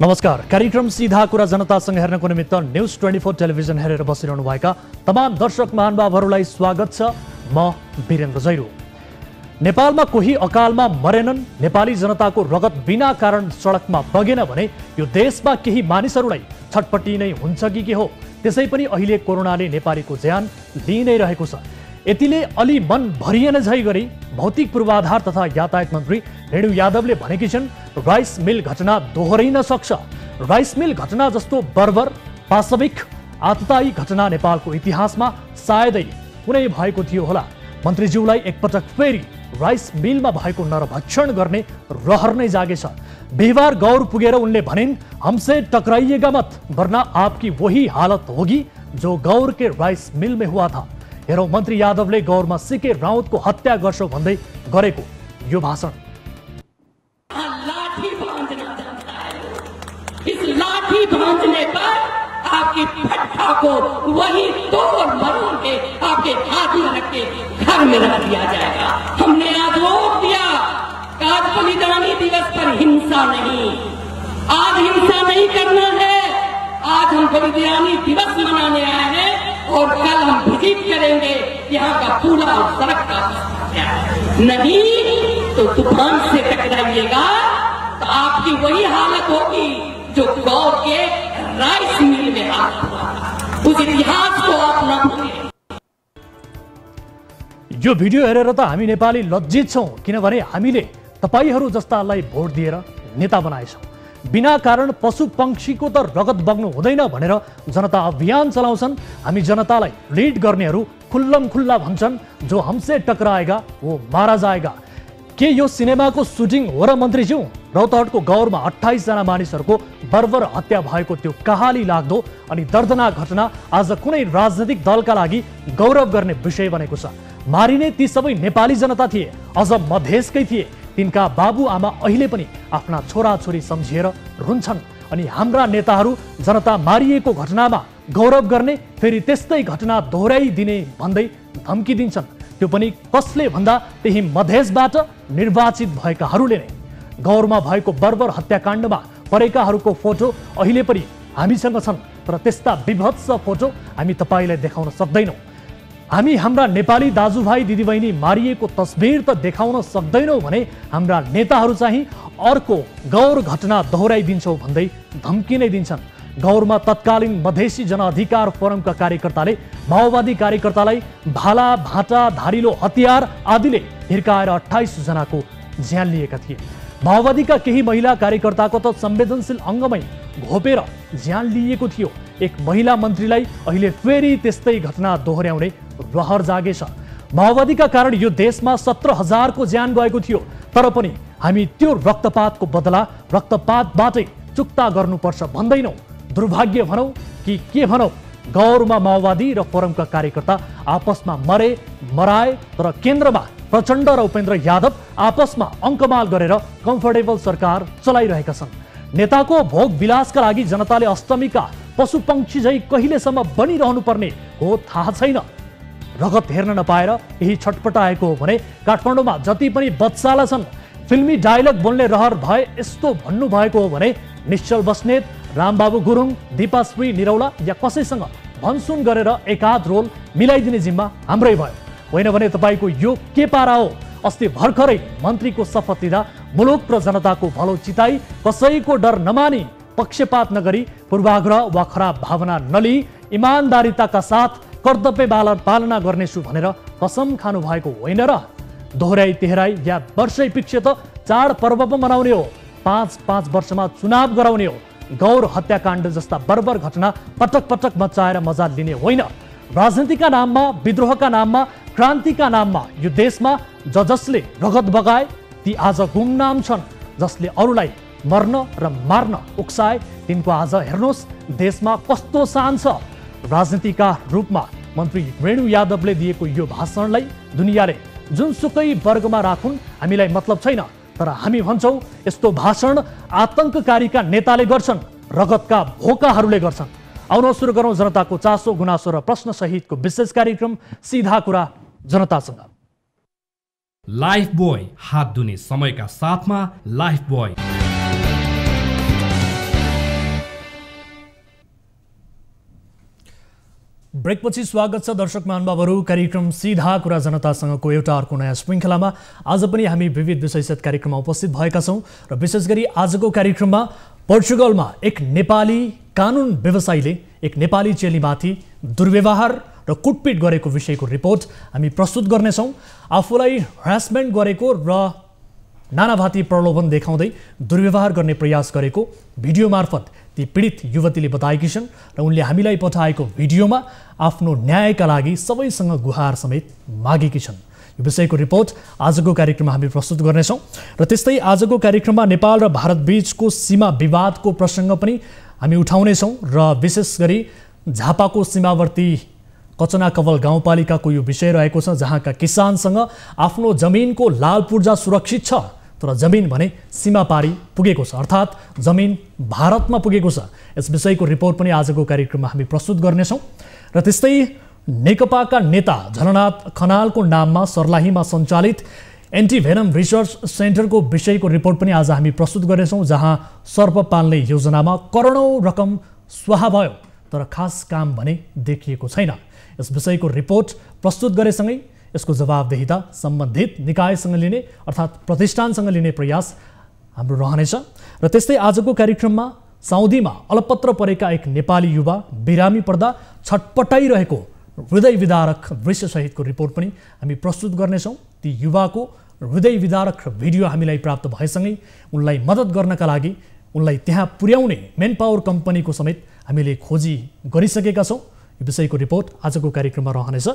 नमस्कार। कार्यक्रम सीधा कुरा जनतासँग हेर्नको निमित्त न्यूज 24 टेलिभिजन हेरेर बसिरहनु भएका तमाम दर्शक महानुभावहरूलाई स्वागत छ। म वीरेन्द्र जैरू। नेपालमा कोही अकालमा मरेनन्, नेपाली जनताको रगत बिना कारण सडकमा बगेन भने यो देशमा केही मानिसहरूलाई छटपटी नै हुन्छ कि के हो? त्यसै पनि अहिले कोरोनाले नेपालीको ज्यान लिइ नै रहेको छ। यतिले अलि मन भरिएन झै गरी भौतिक पूर्वाधार तथा यातायात मन्त्री रेणु यादवले भनेकी छन्, राइस मिल घटना दोहोरिन सक्छ। राइस मिल घटना जस्तो बर्बर, पाशविक, आततायी घटना नेपालको इतिहासमा सायदै कुनै भएको थियो होला। मन्त्रीज्यूलाई एकपटक फेरि राइस मिलमा भएको नरभक्षण गर्ने रहर नै जागेछ। बिहिबार गौर पुगेर उनले भनिन्, हमसे टकराइएगा मत वरना आपकी वही हालत होगी जो गौर के राइस मिल में हुआ था। हेरौँ मन्त्री यादवले गौरमा सीके राउतको हत्या गर्छौ भन्दै गरेको यो भाषण। लाठी बांधना चाहता है। इस लाठी बांधने पर आपकी फट्टा को वही तोड़ मरोड़ के आपके हाथ में रख के घर में रख दिया जाएगा। हमने आज रोक दिया। आज बलिदानी दिवस पर हिंसा नहीं, आज हिंसा नहीं करना है। आज हम बलिदानी दिवस मनाने आए हैं और कल हम विजिट करेंगे यहाँ का पुल और सड़क का नहीं तो तूफान से टकराइएगा तो आपकी वही हालत होगी जो गौर के राइस मिल में हालत हुआ। उस इतिहास को आप न भूलें। यो भिडियो हेरेर त हामी नेपाली लज्जित छौं, किनभने हामीले तपाईहरू जस्तालाई भोट दिएर नेता बनाएछौं। बिना कारण पशु पंक्षीको त रगत बग्नु हुँदैन भनेर जनता अभियान चलाउँछन्। हामी जनतालाई लिड गर्नेहरू खुल्लम खुल्ला भन्छन्, जो हमसे टकराएगा वो मारा जाएगा। के यो सिनेमाको सुटिङ हो र मन्त्रीज्यू? रौतहटको गौरमा 28 जना मानिसहरूको बर्बर हत्या भएको त्यो कहाली लाग्दो अनि दर्दनाक घटना आज कुनै राजनैतिक दलका लागि गौरव गर्ने विषय बनेको छ। मारिने ती सबै नेपाली जनता थिए, अझ मधेसकै थिए। तिनका बाबुआमा अहिले पनि आफ्ना छोराछोरी सम्झिएर रुन्छन् अनि हाम्रा नेताहरू जनता मारिएको घटनामा गौरव गर्ने, फेरि त्यस्तै घटना दोहोऱ्याइदिने भन्दै धम्की दिन्छन्। त्यो पनि कसले भन्दा त्यही मधेसबाट निर्वाचित भएकाहरूले नै। गौरमा भएको बर्बर हत्याकाण्डमा परेकाहरूको फोटो अहिले पनि हामीसँग छन्, तर त्यस्ता विभत्स फोटो हामी तपाईलाई देखाउन सक्दैनौँ। हामी हाम्रा नेपाली दाजुभाइ दिदीबहिनी मारिएको तस्बिर त देखाउन सक्दैनौँ भने हाम्रा नेताहरू चाहिँ अर्को गौर घटना दोहोऱ्याइदिन्छौँ भन्दै धम्की नै दिन्छन्। गौरमा तत्कालीन मधेसी जनअधिकार फोरमका कार्यकर्ताले माओवादी कार्यकर्तालाई भाला, भाटा, धारिलो हतियार आदिले हिर्काएर 28 जनाको ज्यान लिएका थिए। माओवादीका केही महिला कार्यकर्ताको त संवेदनशील अङ्गमै घोपेर ज्यान लिएको थियो। एक महिला मन्त्रीलाई अहिले फेरि त्यस्तै घटना दोहोऱ्याउने रहर जागेछ। माओवादीका कारण यो देशमा 17,000 को ज्यान गएको थियो, तर पनि हामी त्यो रक्तपातको बदला रक्तपातबाटै चुक्ता गर्नुपर्छ भन्दैनौँ। दुर्भाग्य भनौँ कि के भनौँ, गौरमा माओवादी र फोरमका कार्यकर्ता आपसमा मराए, तर केन्द्रमा प्रचण्ड र उपेन्द्र यादव आपसमा अङ्कमाल गरेर कम्फर्टेबल सरकार चलाइरहेका छन्। नेताको भोग विलासका लागि जनताले अष्टमीका पशु पंक्षी झै कहिलेसम्म बनिरहनु पर्ने हो थाहा छैन। रगत हेर्न नपाएर यही छटपटाएको हो भने काठमाडौँमा जति पनि बच्चाला छन्, फिल्मी डायलग बोल्ने रहर भए यस्तो भन्नु भएको हो भने निश्चल बस्नेत, रामबाबु गुरुङ, दीपाश्री निरौला या कसैसँग भनसुन गरेर एकाध रोल मिलाइदिने जिम्मा हाम्रै भयो। होइन भने तपाईँको यो के पारा हो? अस्ति भर्खरै मन्त्रीको शपथ लिँदा मुलुक र जनताको भलो चिताई, कसैको डर नमानी, पक्षपात नगरी, पूर्वाग्रह वा खराब भावना नलिई इमानदारिताका साथ कर्तव्य पालना गर्नेछु भनेर कसम खानु भएको होइन र? दोहोऱ्याई तेह्राई या वर्षै पिच्छे त चाड पर्व पो मनाउने हो, 5-5 वर्षमा चुनाव गराउने हो। गौर हत्याकाण्ड जस्ता बर्बर घटना पटक पटक मचाएर मजा लिने होइन। राजनीतिका नाममा, विद्रोहका नाममा, क्रान्तिका नाममा यो देशमा जसले रगत बगाए ती आज गुमनाम छन्। जसले अरूलाई मर्न र मार्न उक्साए तिनको आज हेर्नुहोस् देशमा कस्तो शान छ। राजनीतिका रूपमा मन्त्री रेणु यादवले दिएको यो भाषणलाई दुनियाँले जुनसुकै वर्गमा राखुन्, हामीलाई मतलब छैन। तर हामी भन्छौँ यस्तो भाषण आतंककारीका नेताले गर्छन्, रगतका भोकाहरूले गर्छन्। आउन सुरु गरौँ जनताको चासो, गुनासो र प्रश्न सहितको विशेष कार्यक्रम सीधा कुरा जनतासँग। लाइफ बोय, हात धुने समयका साथमा लाइफ बोय। ब्रेकपछि स्वागत छ दर्शक महानुभावहरू। कार्यक्रम सीधा कुरा जनतासँगको एउटा अर्को नयाँ श्रृङ्खलामा आज पनि हामी विविध विषयसहित कार्यक्रममा उपस्थित भएका छौँ र विशेष गरी आजको कार्यक्रममा पोर्चुगलमा एक नेपाली कानुन व्यवसायीले एक नेपाली चेलीमाथि दुर्व्यवहार र कुटपिट गरेको विषयको रिपोर्ट हामी प्रस्तुत गर्नेछौँ। आफूलाई ह्यारासमेन्ट गरेको र नानाभाती प्रलोभन देखाउँदै दुर्व्यवहार गर्ने प्रयास गरेको भिडियो मार्फत ती पीडित युवतीले बताएकी छन् र उनले हामीलाई पठाएको भिडियोमा आफ्नो न्यायका लागि सबैसँग गुहार समेत मागेकी छन्। यो विषयको रिपोर्ट आजको कार्यक्रममा हामी प्रस्तुत गर्नेछौँ र त्यस्तै आजको कार्यक्रममा नेपाल र भारत बीचको सीमा विवादको प्रसङ्ग पनि हामी उठाउनेछौँ र विशेष गरी झापाको सीमावर्ती कचना कवल गाउँपालिकाको यो विषय रहेको छ, जहाँका किसानसँग आफ्नो जमिनको लाल पूर्जा सुरक्षित छ तर जमिन भने सीमा पारी पुगेको छ, अर्थात् जमिन भारतमा पुगेको छ। यस विषयको रिपोर्ट पनि आजको कार्यक्रममा हामी प्रस्तुत गर्नेछौँ र त्यस्तै नेकपाका नेता झलनाथ खनालको नाममा सर्लाहीमा सञ्चालित एन्टिभेनम रिसर्च सेन्टरको विषयको रिपोर्ट पनि आज हामी प्रस्तुत गर्नेछौँ, जहाँ सर्प पाल्ने योजनामा करोडौँ रकम स्वाहा भयो तर खास काम भने देखिएको छैन। यस विषयको रिपोर्ट प्रस्तुत गरेसँगै यसको जवाबदेहिता सम्बन्धित निकायसँग लिने अर्थात् प्रतिष्ठानसँग लिने प्रयास हाम्रो रहनेछ र त्यस्तै आजको कार्यक्रममा साउदीमा अलपत्र परेका एक नेपाली युवा बिरामी पर्दा छटपटाइरहेको हृदय विदारक दृश्यसहितको रिपोर्ट पनि हामी प्रस्तुत गर्नेछौँ। ती युवाको हृदय विदारक भिडियो हामीलाई प्राप्त भएसँगै उनलाई मद्दत गर्नका लागि उनलाई त्यहाँ पुर्याउने मेन पावर कम्पनीको समेत हामीले खोजी गरिसकेका छौँ। यो विषयको रिपोर्ट आजको कार्यक्रममा रहनेछ।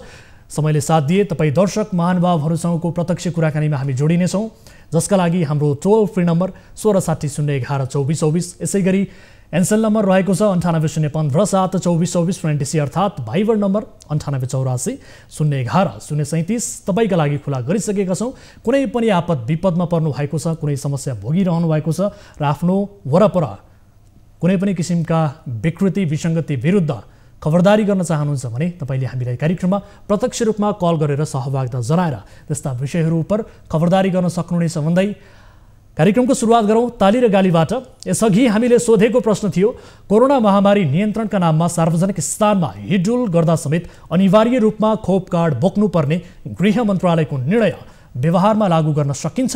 समयले साथ दिए तपाईँ दर्शक महानुभावहरूसँगको प्रत्यक्ष कुराकानीमा हामी जोडिनेछौँ, जसका लागि हाम्रो टोल फ्री नम्बर 1660112424, यसै गरी एनसेल नम्बर रहेको छ 9805072424 र एनटिसी अर्थात् भाइबर नम्बर 9884011037 तपाईँका लागि खुला गरिसकेका छौँ। कुनै पनि आपद विपदमा पर्नु भएको छ, कुनै समस्या भोगिरहनु भएको छ र आफ्नो वरपर कुनै पनि किसिमका विकृति विसङ्गति विरुद्ध खबरदारी गर्न चाहनुहुन्छ भने तपाईँले हामीलाई कार्यक्रममा प्रत्यक्ष रूपमा कल गरेर सहभागिता जनाएर त्यस्ता विषयहरू उप खबरदारी गर्न सक्नुहुनेछ भन्दै कार्यक्रमको सुरुवात गरौँ ताली र गालीबाट। यसअघि हामीले सोधेको प्रश्न थियो, कोरोना महामारी नियन्त्रणका नाममा सार्वजनिक स्थानमा हिडडुल गर्दा समेत अनिवार्य रूपमा खोप कार्ड बोक्नुपर्ने गृह मन्त्रालयको निर्णय व्यवहारमा लागू गर्न सकिन्छ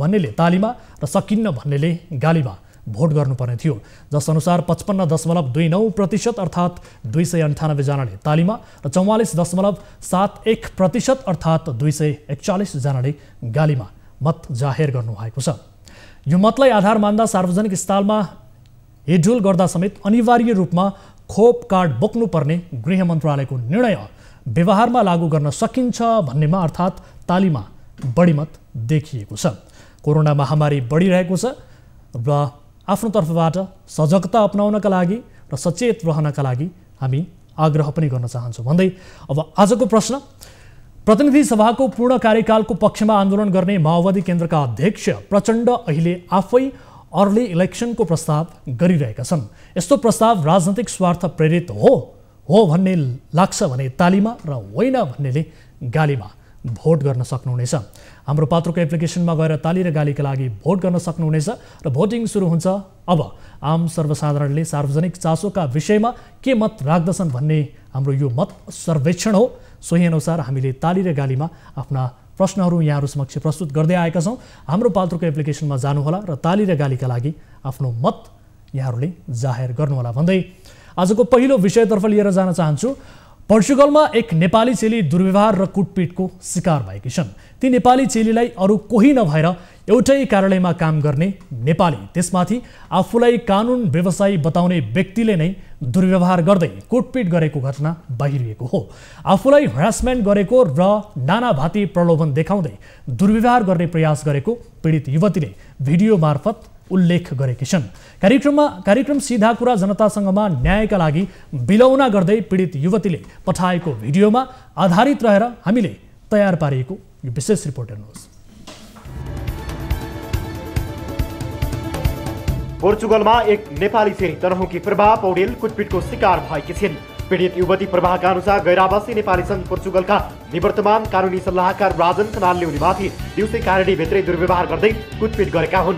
भन्नेले तालीमा र सकिन्न भन्नेले गालीमा भोट गर्नुपर्ने थियो, जसअनुसार 55.29% अर्थात् 298 जनाले तालीमा र 44.71% अर्थात् 241 जनाले गालीमा मत जाहेर गर्नुभएको छ। यो मतलाई आधार मान्दा सार्वजनिक स्थलमा हिडडुल गर्दा समेत अनिवार्य रूपमा खोप कार्ड बोक्नुपर्ने गृह मन्त्रालयको निर्णय व्यवहारमा लागू गर्न सकिन्छ भन्नेमा अर्थात् तालीमा बढी मत देखिएको छ। कोरोना महामारी बढिरहेको छ र आफ्नो तर्फबाट सजगता अपनाउनका लागि र सचेत रहनका लागि हामी आग्रह पनि गर्न चाहन्छौँ भन्दै अब आजको प्रश्न, प्रतिनिधि सभाको पूर्ण कार्यकालको पक्षमा आन्दोलन गर्ने माओवादी केन्द्रका अध्यक्ष प्रचण्ड अहिले आफै अर्ली इलेक्सनको प्रस्ताव गरिरहेका छन्। यस्तो प्रस्ताव राजनैतिक स्वार्थ प्रेरित हो भन्ने लाग्छ भने तालीमा र होइन भन्नेले गालीमा भोट गर्न सक्नुहुनेछ। हाम्रो पात्रको एप्लिकेसनमा गएर ताली र गालीका लागि भोट गर्न सक्नुहुनेछ र भोटिङ सुरु हुन्छ। अब आम सर्वसाधारणले सार्वजनिक चासोका विषयमा के मत राख्दछन् भन्ने हाम्रो यो मत सर्वेक्षण हो। सोही अनुसार हामीले ताली र गालीमा आफ्ना प्रश्नहरू यहाँहरू समक्ष प्रस्तुत गर्दै आएका छौँ। हाम्रो पात्रको एप्लिकेसनमा जानुहोला र ताली र गालीका लागि आफ्नो मत यहाँहरूले जाहेर गर्नुहोला भन्दै आजको पहिलो विषयतर्फ लिएर जान चाहन्छु। पोर्चुगलमा एक नेपाली चेली दुर्व्यवहार र कुटपिटको शिकार भएकी छन्। ती नेपाली चेलीलाई अरू कोही नभएर एउटै कार्यालयमा काम गर्ने नेपाली, त्यसमाथि आफूलाई कानुन व्यवसायी बताउने व्यक्तिले नै दुर्व्यवहार गर्दै कुटपिट गरेको घटना बाहिरिएको हो। आफूलाई ह्यारासमेन्ट गरेको र नानाभाती प्रलोभन देखाउँदै दुर्व्यवहार गर्ने प्रयास गरेको पीडित युवतीले भिडियो मार्फत उल्लेख गरेकी छन्। कार्यक्रम सीधा कुरा जनतासँगमा न्यायका लागि बिलौना गर्दै पीडित युवतीले पठाएको भिडियोमा आधारित रहेर हामीले तयार पारिएको यो विशेष रिपोर्ट हेर्नुहोस्। पोर्चुगलमा एक नेपाली चेली तरहुकी प्रभा पौडेल कुटपिटको शिकार भएकी छिन्। पीडित युवती प्रभाका अनुसार गैरावासी नेपाली संघ पोर्चुगलका निवर्तमान कानुनी सल्लाहकार राजन खनालले उनीमाथि दिउँसै कार्यालयभित्रै दुर्व्यवहार गर्दै कुटपिट गरेका हुन्।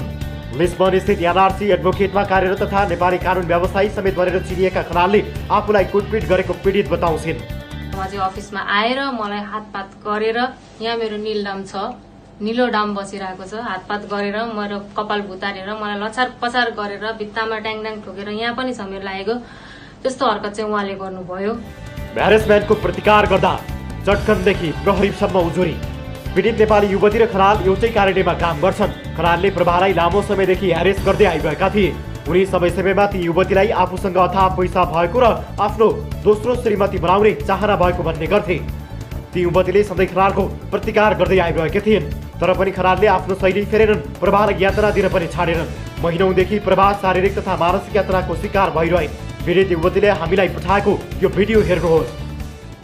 लिस्बन स्थित एनआरसी एडभोकेटमा कार्यरत तथा नेपाली कानुन व्यवसायी समेत बनेर चिनिएका खनालले आफूलाई कुटपिट गरेको पीडित बताउँछिन्। म चाहिँ अफिसमा आएर मलाई हातपात गरेर यहाँ मेरो नीलडाम छ, नीलो डाम बसिरहेको छ, हातपात गरेर मेरो कपाल भुतारेर मलाई लछार पछार गरेर भित्तामा ट्याङट्याङ ठोकेर यहाँ पनि छ मेरो लागेको त्यस्तो हरकत चाहिँ उहाँले गर्नुभयो। ह्यारेसमेन्टको प्रतिकार गर्दा चटकनदेखि प्रहरीसम्म उजुरी। पीडित नेपाली युवती र खनाल एउटै कार्यालयमा काम गर्छन्। खनालले प्रभालाई लामो समयदेखि ह्यारेस गर्दै आइरहेका थिए। उनी समयमा ती युवतीलाई आफूसँग अथाह पैसा भएको र आफ्नो दोस्रो श्रीमती बनाउने चाहना भएको भन्ने गर्थे। ती युवतीले सधैँ खनालको प्रतिकार गर्दै आइरहेका थिइन्, तर पनि खनालले आफ्नो शैली फेरेनन्, प्रभालाई यातना दिन पनि छाडेनन्। महिनौदेखि प्रभा शारीरिक तथा मानसिक यातनाको शिकार भइरहे। पीडित युवतीले हामीलाई पठाएको यो भिडियो हेर्नुहोस्।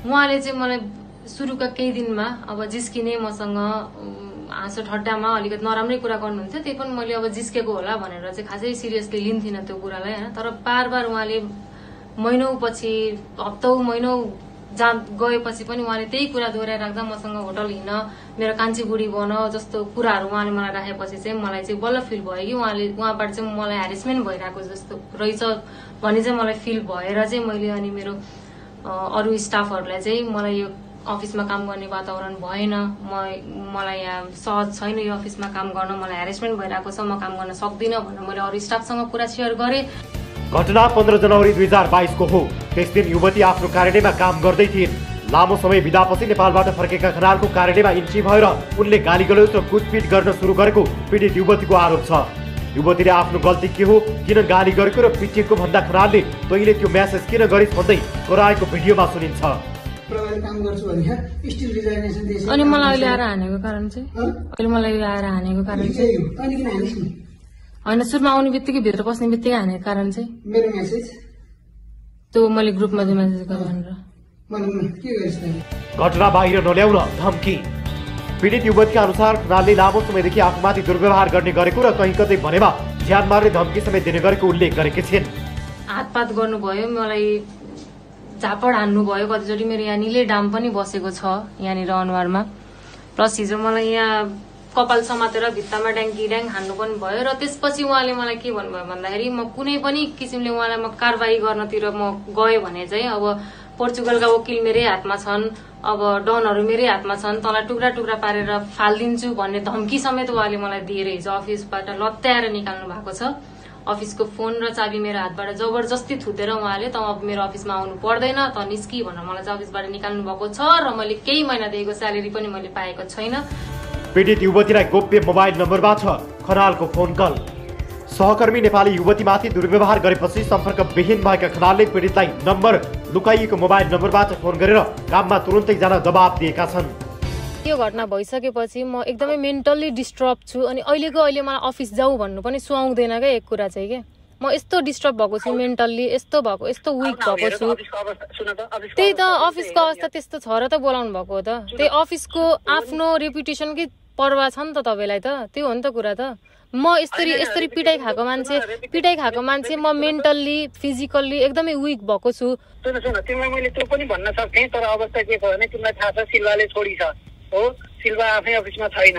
उहाँले चाहिँ मलाई सुरुका केही दिनमा अब जिस्किने, मसँग हाँसो ठट्टामा अलिकति नराम्रै कुरा गर्नुहुन्थ्यो, त्यही पनि मैले अब जिस्केको होला भनेर चाहिँ खासै सिरियसली लिन्थिनँ त्यो कुरालाई होइन। तर बार बार उहाँले महिनौ पछि हप्तौ महिनौ गएपछि पनि उहाँले त्यही कुरा दोहोऱ्याइराख्दा मसँग होटल हिँड, मेरो कान्छी बुढी बन जस्तो कुराहरू उहाँले मलाई राखेपछि चाहिँ मलाई चाहिँ बल्ल फिल भयो कि उहाँबाट चाहिँ मलाई ह्यारेसमेन्ट भइरहेको जस्तो रहेछ भन्ने चाहिँ मलाई फिल भएर चाहिँ मैले अनि मेरो अरू स्टाफहरूलाई चाहिँ मलाई यो अफिसमा काम गर्ने वातावरण भएन, मलाई यहाँ सहज छैन यो अफिसमा काम गर्न, मलाई ह्यारेसमेन्ट भइरहेको छ, म काम गर्न सक्दिनँ भनेर मैले अरू स्टाफसँग कुरा सेयर गरेँ। घटना 15 जनवरी 2022 को हो। त्यस दिन युवती आफ्नो कार्यालयमा काम गर्दै थिइन्। लामो समय बिदापछि नेपालबाट फर्केका खनालको कार्यालयमा इन्ट्री भएर उनले गाली गलौज र कुटपिट गर्न सुरु गरेको पीडित युवतीको आरोप छ। युवतीले आफ्नो गल्ती के हो, किन गाली गरेको र पिटेको भन्दा खनालले तैँले त्यो म्यासेज किन गरिस् भन्दै कराएको भिडियोमा सुनिन्छ। अनि मलाई अहिले आएर हानेको कारण चाहिँ होइन, सुरुमा आउने बित्तिकै भित्र पस्ने बित्तिकै हानेको कारण चाहिँ मेरो मेसेज त्यो मैले ग्रुपमा चाहिँ मेसेज गरेँ भनेर घटना बाहिर नल्याउन धम्की। पीडित युवतीका अनुसार खनालले लामो समयदेखि आफूमाथि दुर्व्यवहार गर्ने गरेको र कहीँ कतै भनेमा ज्यान मार्ने धम्की समेत दिने गरेको उल्लेख गरेकी छिन्। हातपात गर्नुभयो, मलाई झापड हान्नुभयो कतिचोटि, मेरो यहाँ निले डाम पनि बसेको छ यहाँनिर अनुहारमा, प्लस हिजो मलाई यहाँ कपाल समातेर भित्तामा ड्याङ हान्नु पनि भयो। र त्यसपछि उहाँले मलाई के भन्नुभयो भन्दाखेरि म कुनै पनि किसिमले उहाँलाई म कारवाही गर्नतिर म गएँ भने चाहिँ अब पोर्चुगलका वकिल मेरै हातमा छन्, अब डनहरू मेरै हातमा छन्, तँलाई टुक्रा टुक्रा पारेर फालिदिन्छु भन्ने धम्की समेत उहाँले मलाई दिएर हिजो अफिसबाट लत्याएर निकाल्नु भएको छ। अफिसको फोन र चाबी मेरो हातबाट जबरजस्ती थुतेर उहाँले त अब मेरो अफिसमा आउनु पर्दैन, त निस्की भनेर मलाई चाहिँ अफिसबाट निकाल्नु भएको छ र मैले केही महिना दिएको स्यालेरी पनि मैले पाएको छैन। पीडित युवतीलाई गोप्य मोबाइल नम्बरबाट खनालको फोन कल। सहकर्मी नेपाली युवतीमाथि दुर्व्यवहार गरेपछि सम्पर्कविहीन भएका खनालले पीडितलाई नम्बर लुकाइएको मोबाइल नम्बरबाट फोन गरेर काममा तुरुन्तै जान दबाब दिएका छन्। यो घटना भइसकेपछि म एकदमै मेन्टल्ली डिस्टर्ब छु। अनि अहिले मलाई अफिस जाऊ भन्नु पनि सुहाउँदैन क्या एक कुरा चाहिँ क्या। म यस्तो डिस्टर्ब भएको छु मेन्टल्ली, यस्तो विक भएको छु। त्यही त अफिसको अवस्था त्यस्तो छ र त बोलाउनु भएको हो त। त्यही अफिसको आफ्नो रेपुटेसनकै पर्वा छ नि त तपाईँलाई त, त्यो हो नि त कुरा त। म यसरी पिटाइ खाएको मान्छे म मेन्टल्ली फिजिकल्ली एकदमै विक भएको छु। सुन तिमीलाई मैले त्यो पनि भन्न सक्थेँ, तर अवस्था के छ भने तिमीलाई थाहा छ सिल्वाले छोडी छ हो, सिल्वा आफै अफिसमा छैन,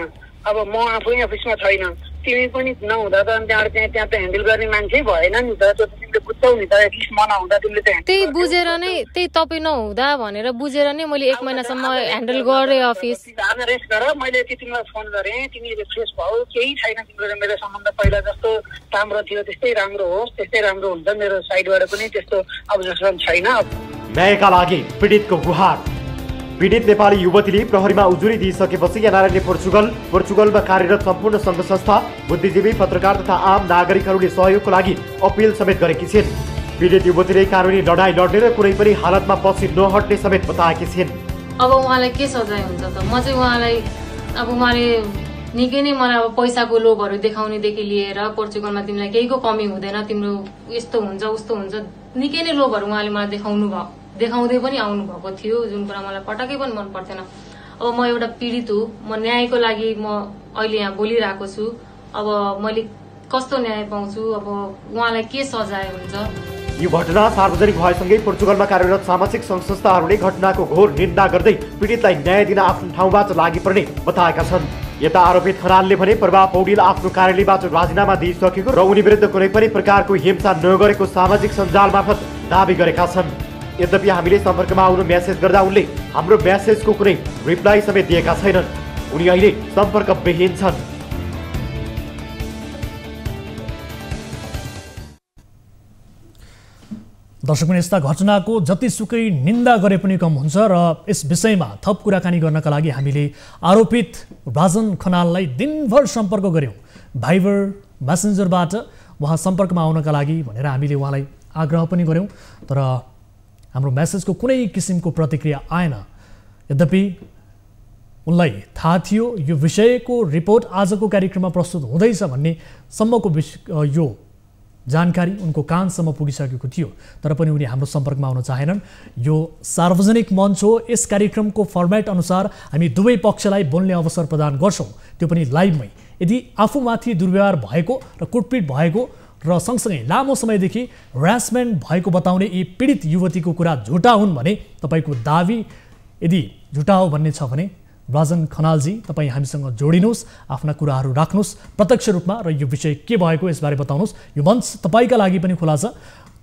अब म आफै अफिसमा छैन, तिमी पनि नहुँदा त त्यहाँ त ह्यान्डल गर्ने मान्छे भएन नि त, त्यो तिमीले बुझ्छौ नि त। एटलिस्ट म नहुँदा तिमीले त्यही बुझेर नै, त्यही तपाईँ नहुँदा भनेर बुझेर नै मैले 1 महिनासम्म ह्यान्डल गरेँ अफिस। रेस्ट गर, मैले यति तिमीलाई फोन गरेँ, तिमी फ्रेस भौ, केही छैन तिम्रो र मेरो सम्बन्ध पहिला जस्तो राम्रो थियो त्यस्तै राम्रो होस्, त्यस्तै राम्रो हुन्छ, मेरो साइडबाट पनि त्यस्तो अब्जेक्सन छैन। न्यायका लागि पीडितको गुहार। पीडित नेपाली युवतीले प्रहरीमा उजुरी दिइसकेपछि एनआरएनले पोर्चुगलमा कार्यरत सम्पूर्ण सङ्घ संस्था, बुद्धिजीवी, पत्रकार तथा आम नागरिकहरूले सहयोगको लागि अपिल समेत गरेकी छिन्। पीडित युवतीले कानुनी लडाई लड्ने र कुनै पनि हालतमा पछि नहट्ने समेत बताएकी छिन्। अब उहाँलाई के सजाय हुन्छ त? म चाहिँ उहाँलाई उहाँले निकै नै मलाई अब पैसाको लोभहरू देखाउनेदेखि लिएर पोर्चुगलमा तिमीलाई केहीको कमी हुँदैन, तिम्रो यस्तो हुन्छ उस्तो हुन्छ, निकै नै लोभहरू उहाँले मलाई देखाउँदै पनि आउनु भएको थियो, जुन कुरा मलाई पटक्कै पनि मन पर्थेन। अब म एउटा पीडित हुँ, म न्यायको लागि म अहिले यहाँ बोलिरहेको छु। अब मैले कस्तो न्याय पाउँछु, अब उहाँलाई के सजाय हुन्छ? यो घटना सार्वजनिक भएसँगै पोर्चुगलमा कार्यरत सामाजिक सङ्घ संस्थाहरूले घटनाको घोर निन्दा गर्दै पीडितलाई न्याय दिन आफ्नो ठाउँबाट लागि पर्ने बताएका छन्। यता आरोपित खनालले भने प्रभा पौडेल आफ्नो कार्यालयबाट राजीनामा दिइसकेको र उनी विरुद्ध कुनै पनि प्रकारको हिंसा नगरेको सामाजिक सञ्जाल मार्फत दावी गरेका छन्। यद्यपि हामीले सम्पर्कमा आउनु म्यासेज गर्दा उनले हाम्रो म्यासेजको कुनै रिप्लाई समेत दिएका छैनन्। उनी अहिले सम्पर्कविहीन छन्। दर्शकगण, यस्ता घटनाको जतिसुकै निन्दा गरे पनि कम हुन्छ र यस विषयमा थप कुराकानी गर्नका लागि हामीले आरोपित राजन खनाललाई दिनभर सम्पर्क गऱ्यौँ। भाइबर मेसेन्जरबाट उहाँ सम्पर्कमा आउनका लागि भनेर हामीले उहाँलाई आग्रह पनि गऱ्यौँ, तर हाम्रो मेसेजको कुनै किसिमको प्रतिक्रिया आएन। यद्यपि उनलाई थाहा थियो यो विषयको रिपोर्ट आजको कार्यक्रममा प्रस्तुत हुँदैछ भन्ने सम्मको यो जानकारी उनको कानसम्म पुगिसकेको थियो, तर पनि उनी हाम्रो सम्पर्कमा आउन चाहेनन्। यो सार्वजनिक मञ्च हो, यस कार्यक्रमको फर्मेट अनुसार हामी दुवै पक्षलाई बोल्ने अवसर प्रदान गर्छौँ, त्यो पनि लाइभमै। यदि आफूमाथि दुर्व्यवहार भएको र कुटपिट भएको र सँगसँगै लामो समयदेखि ह्यारासमेन्ट भएको बताउने यी पीडित युवतीको कुरा झुटा हुन् भने तपाईँको दाबी यदि झुटा हो भन्ने छ भने राजन खनालजी तपाईँ हामीसँग जोडिनुहोस्, आफ्ना कुराहरू राख्नुहोस् प्रत्यक्ष रूपमा र यो विषय के भएको यसबारे बताउनुहोस्। यो मञ्च तपाईँका लागि पनि खुला छ,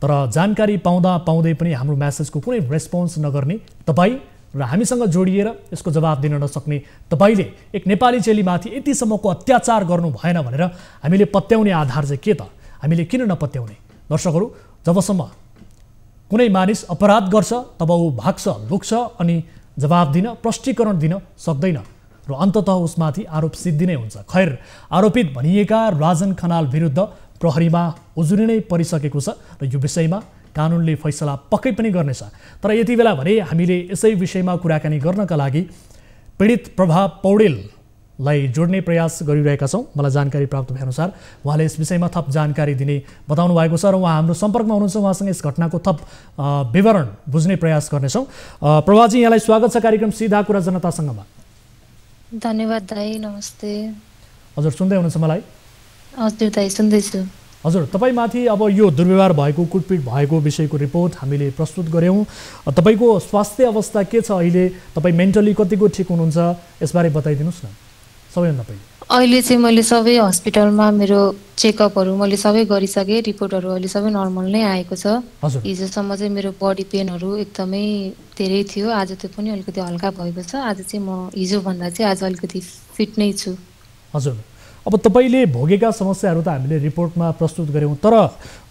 तर जानकारी पाउँदै पनि हाम्रो म्यासेजको कुनै रेस्पोन्स नगर्ने तपाईँ र हामीसँग जोडिएर यसको जवाब दिन नसक्ने तपाईँले एक नेपाली चेलीमाथि यतिसम्मको अत्याचार गर्नु भएन भनेर हामीले पत्याउने आधार चाहिँ के त? हामीले किन नपत्याउने? दर्शकहरू, जबसम्म कुनै मानिस अपराध गर्छ तब ऊ भाग्छ, लुक्छ अनि जवाब दिन, प्रष्टीकरण दिन सक्दैन र अन्ततः उसमाथि आरोप सिद्धि नै हुन्छ। खैर, आरोपित भनिएका राजन खनाल विरुद्ध प्रहरीमा उजुरी नै परिसकेको छ र यो विषयमा कानुनले फैसला पक्कै पनि गर्नेछ। तर यति बेला भने हामीले यसै विषयमा कुराकानी गर्नका लागि पीडित प्रभा पौडेललाई जोड्ने प्रयास गरिरहेका छौँ। मलाई जानकारी प्राप्त भएअनुसार उहाँले यस विषयमा थप जानकारी दिने बताउनु भएको छ र उहाँ हाम्रो सम्पर्कमा हुनुहुन्छ। उहाँसँग यस घटनाको थप विवरण बुझ्ने प्रयास गर्नेछौँ। प्रभाजी, यहाँलाई स्वागत छ कार्यक्रम सिधा कुरा जनतासँगमा। धन्यवाद दाई, नमस्ते। हजुर, सुन्दै हुनुहुन्छ मलाई? हजुर दाई, सुन्दैछु। हजुर, तपाईँमाथि अब यो दुर्व्यवहार भएको, कुटपिट भएको विषयको रिपोर्ट हामीले प्रस्तुत गऱ्यौँ। तपाईँको स्वास्थ्य अवस्था के छ अहिले? तपाईँ मेन्टली कतिको ठिक हुनुहुन्छ यसबारे बताइदिनुहोस् न सबैभन्दा पहिले। अहिले चाहिँ मैले सबै हस्पिटलमा मेरो चेकअपहरू मैले सबै गरिसकेँ, रिपोर्टहरू अहिले सबै नर्मल नै आएको छ। हिजोसम्म चाहिँ मेरो बडी पेनहरू एकदमै धेरै थियो, आज त्यो पनि अलिकति हल्का भएको छ। आज चाहिँ म हिजोभन्दा चाहिँ आज अलिकति फिट नै छु। हजुर, अब तपाईँले भोगेका समस्याहरू त हामीले रिपोर्टमा प्रस्तुत गऱ्यौँ, तर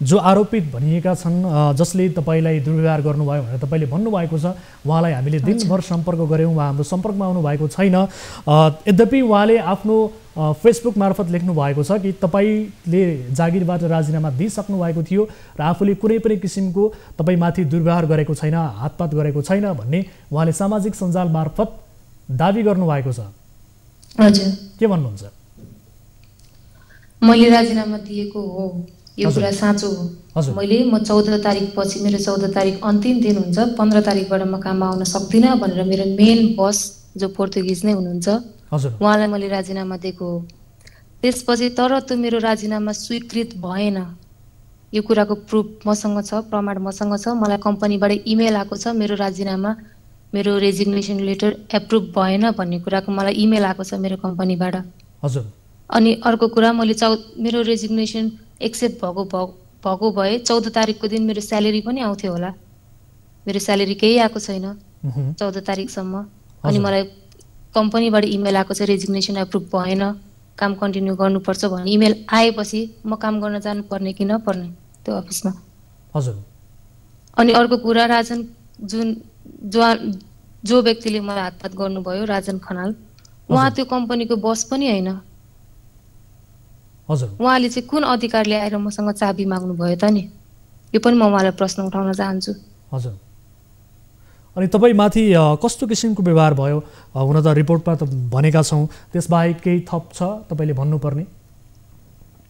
जो आरोपित भनिएका छन् जसले तपाईँलाई दुर्व्यवहार गर्नुभयो भनेर तपाईँले भन्नुभएको छ, उहाँलाई हामीले दिनभर सम्पर्क गऱ्यौँ, उहाँ हाम्रो सम्पर्कमा आउनु भएको छैन। यद्यपि उहाँले आफ्नो फेसबुक मार्फत लेख्नु भएको छ कि तपाईँले जागिरबाट राजीनामा दिइसक्नु भएको थियो र आफूले कुनै पनि किसिमको तपाईँमाथि दुर्व्यवहार गरेको छैन, हातपात गरेको छैन भन्ने उहाँले सामाजिक सञ्जाल मार्फत दाबी गर्नुभएको छ। हजुर, के भन्नुहुन्छ? मैले राजीनामा दिएको हो, यो कुरा साँचो हो। म 14 तारिक पछि, मेरो 14 तारिक अन्तिम दिन हुन्छ, 15 तारिकबाट म काममा आउन सक्दिनँ भनेर मेरो मेन बस जो पोर्तुगिज नै हुनुहुन्छ उहाँलाई मैले राजीनामा दिएको हो। त्यसपछि तर त्यो मेरो राजीनामा स्वीकृत भएन, यो कुराको प्रुफ मसँग छ, प्रमाण मसँग छ। मलाई कम्पनीबाट इमेल आएको छ मेरो राजीनामा, मेरो रेजिग्नेसन लेटर एप्रुभ भएन भन्ने कुराको मलाई इमेल आएको छ मेरो कम्पनीबाट। हजुर, अनि अर्को कुरा, मैले मेरो रेजिग्नेसन एक्सेप्ट भएको भए 14 तारिकको दिन मेरो स्यालेरी पनि आउँथ्यो होला। मेरो स्यालेरी केही आएको छैन 14 तारिकसम्म। अनि मलाई कम्पनीबाट इमेल आएको छ रेजिग्नेसन एप्रुभ भएन, काम कन्टिन्यू गर्नुपर्छ भन्ने इमेल आएपछि म काम गर्न जानुपर्ने कि नपर्ने त्यो अफिसमा। हजुर, अनि अर्को कुरा, राजन जो व्यक्तिले मलाई हातपात गर्नुभयो, राजन खनाल, उहाँ त्यो कम्पनीको बस पनि होइन। उहाँले चाहिँ कुन अधिकारले आएर मसँग चाबी माग्नु भयो त नि? यो पनि म उहाँलाई प्रश्न उठाउन चाहन्छु। हजुर, अनि तपाईँमाथि कस्तो किसिमको व्यवहार भयो? हुन त रिपोर्टमा त भनेका छौँ, त्यसबाहेक केही थप छ तपाईँले भन्नुपर्ने?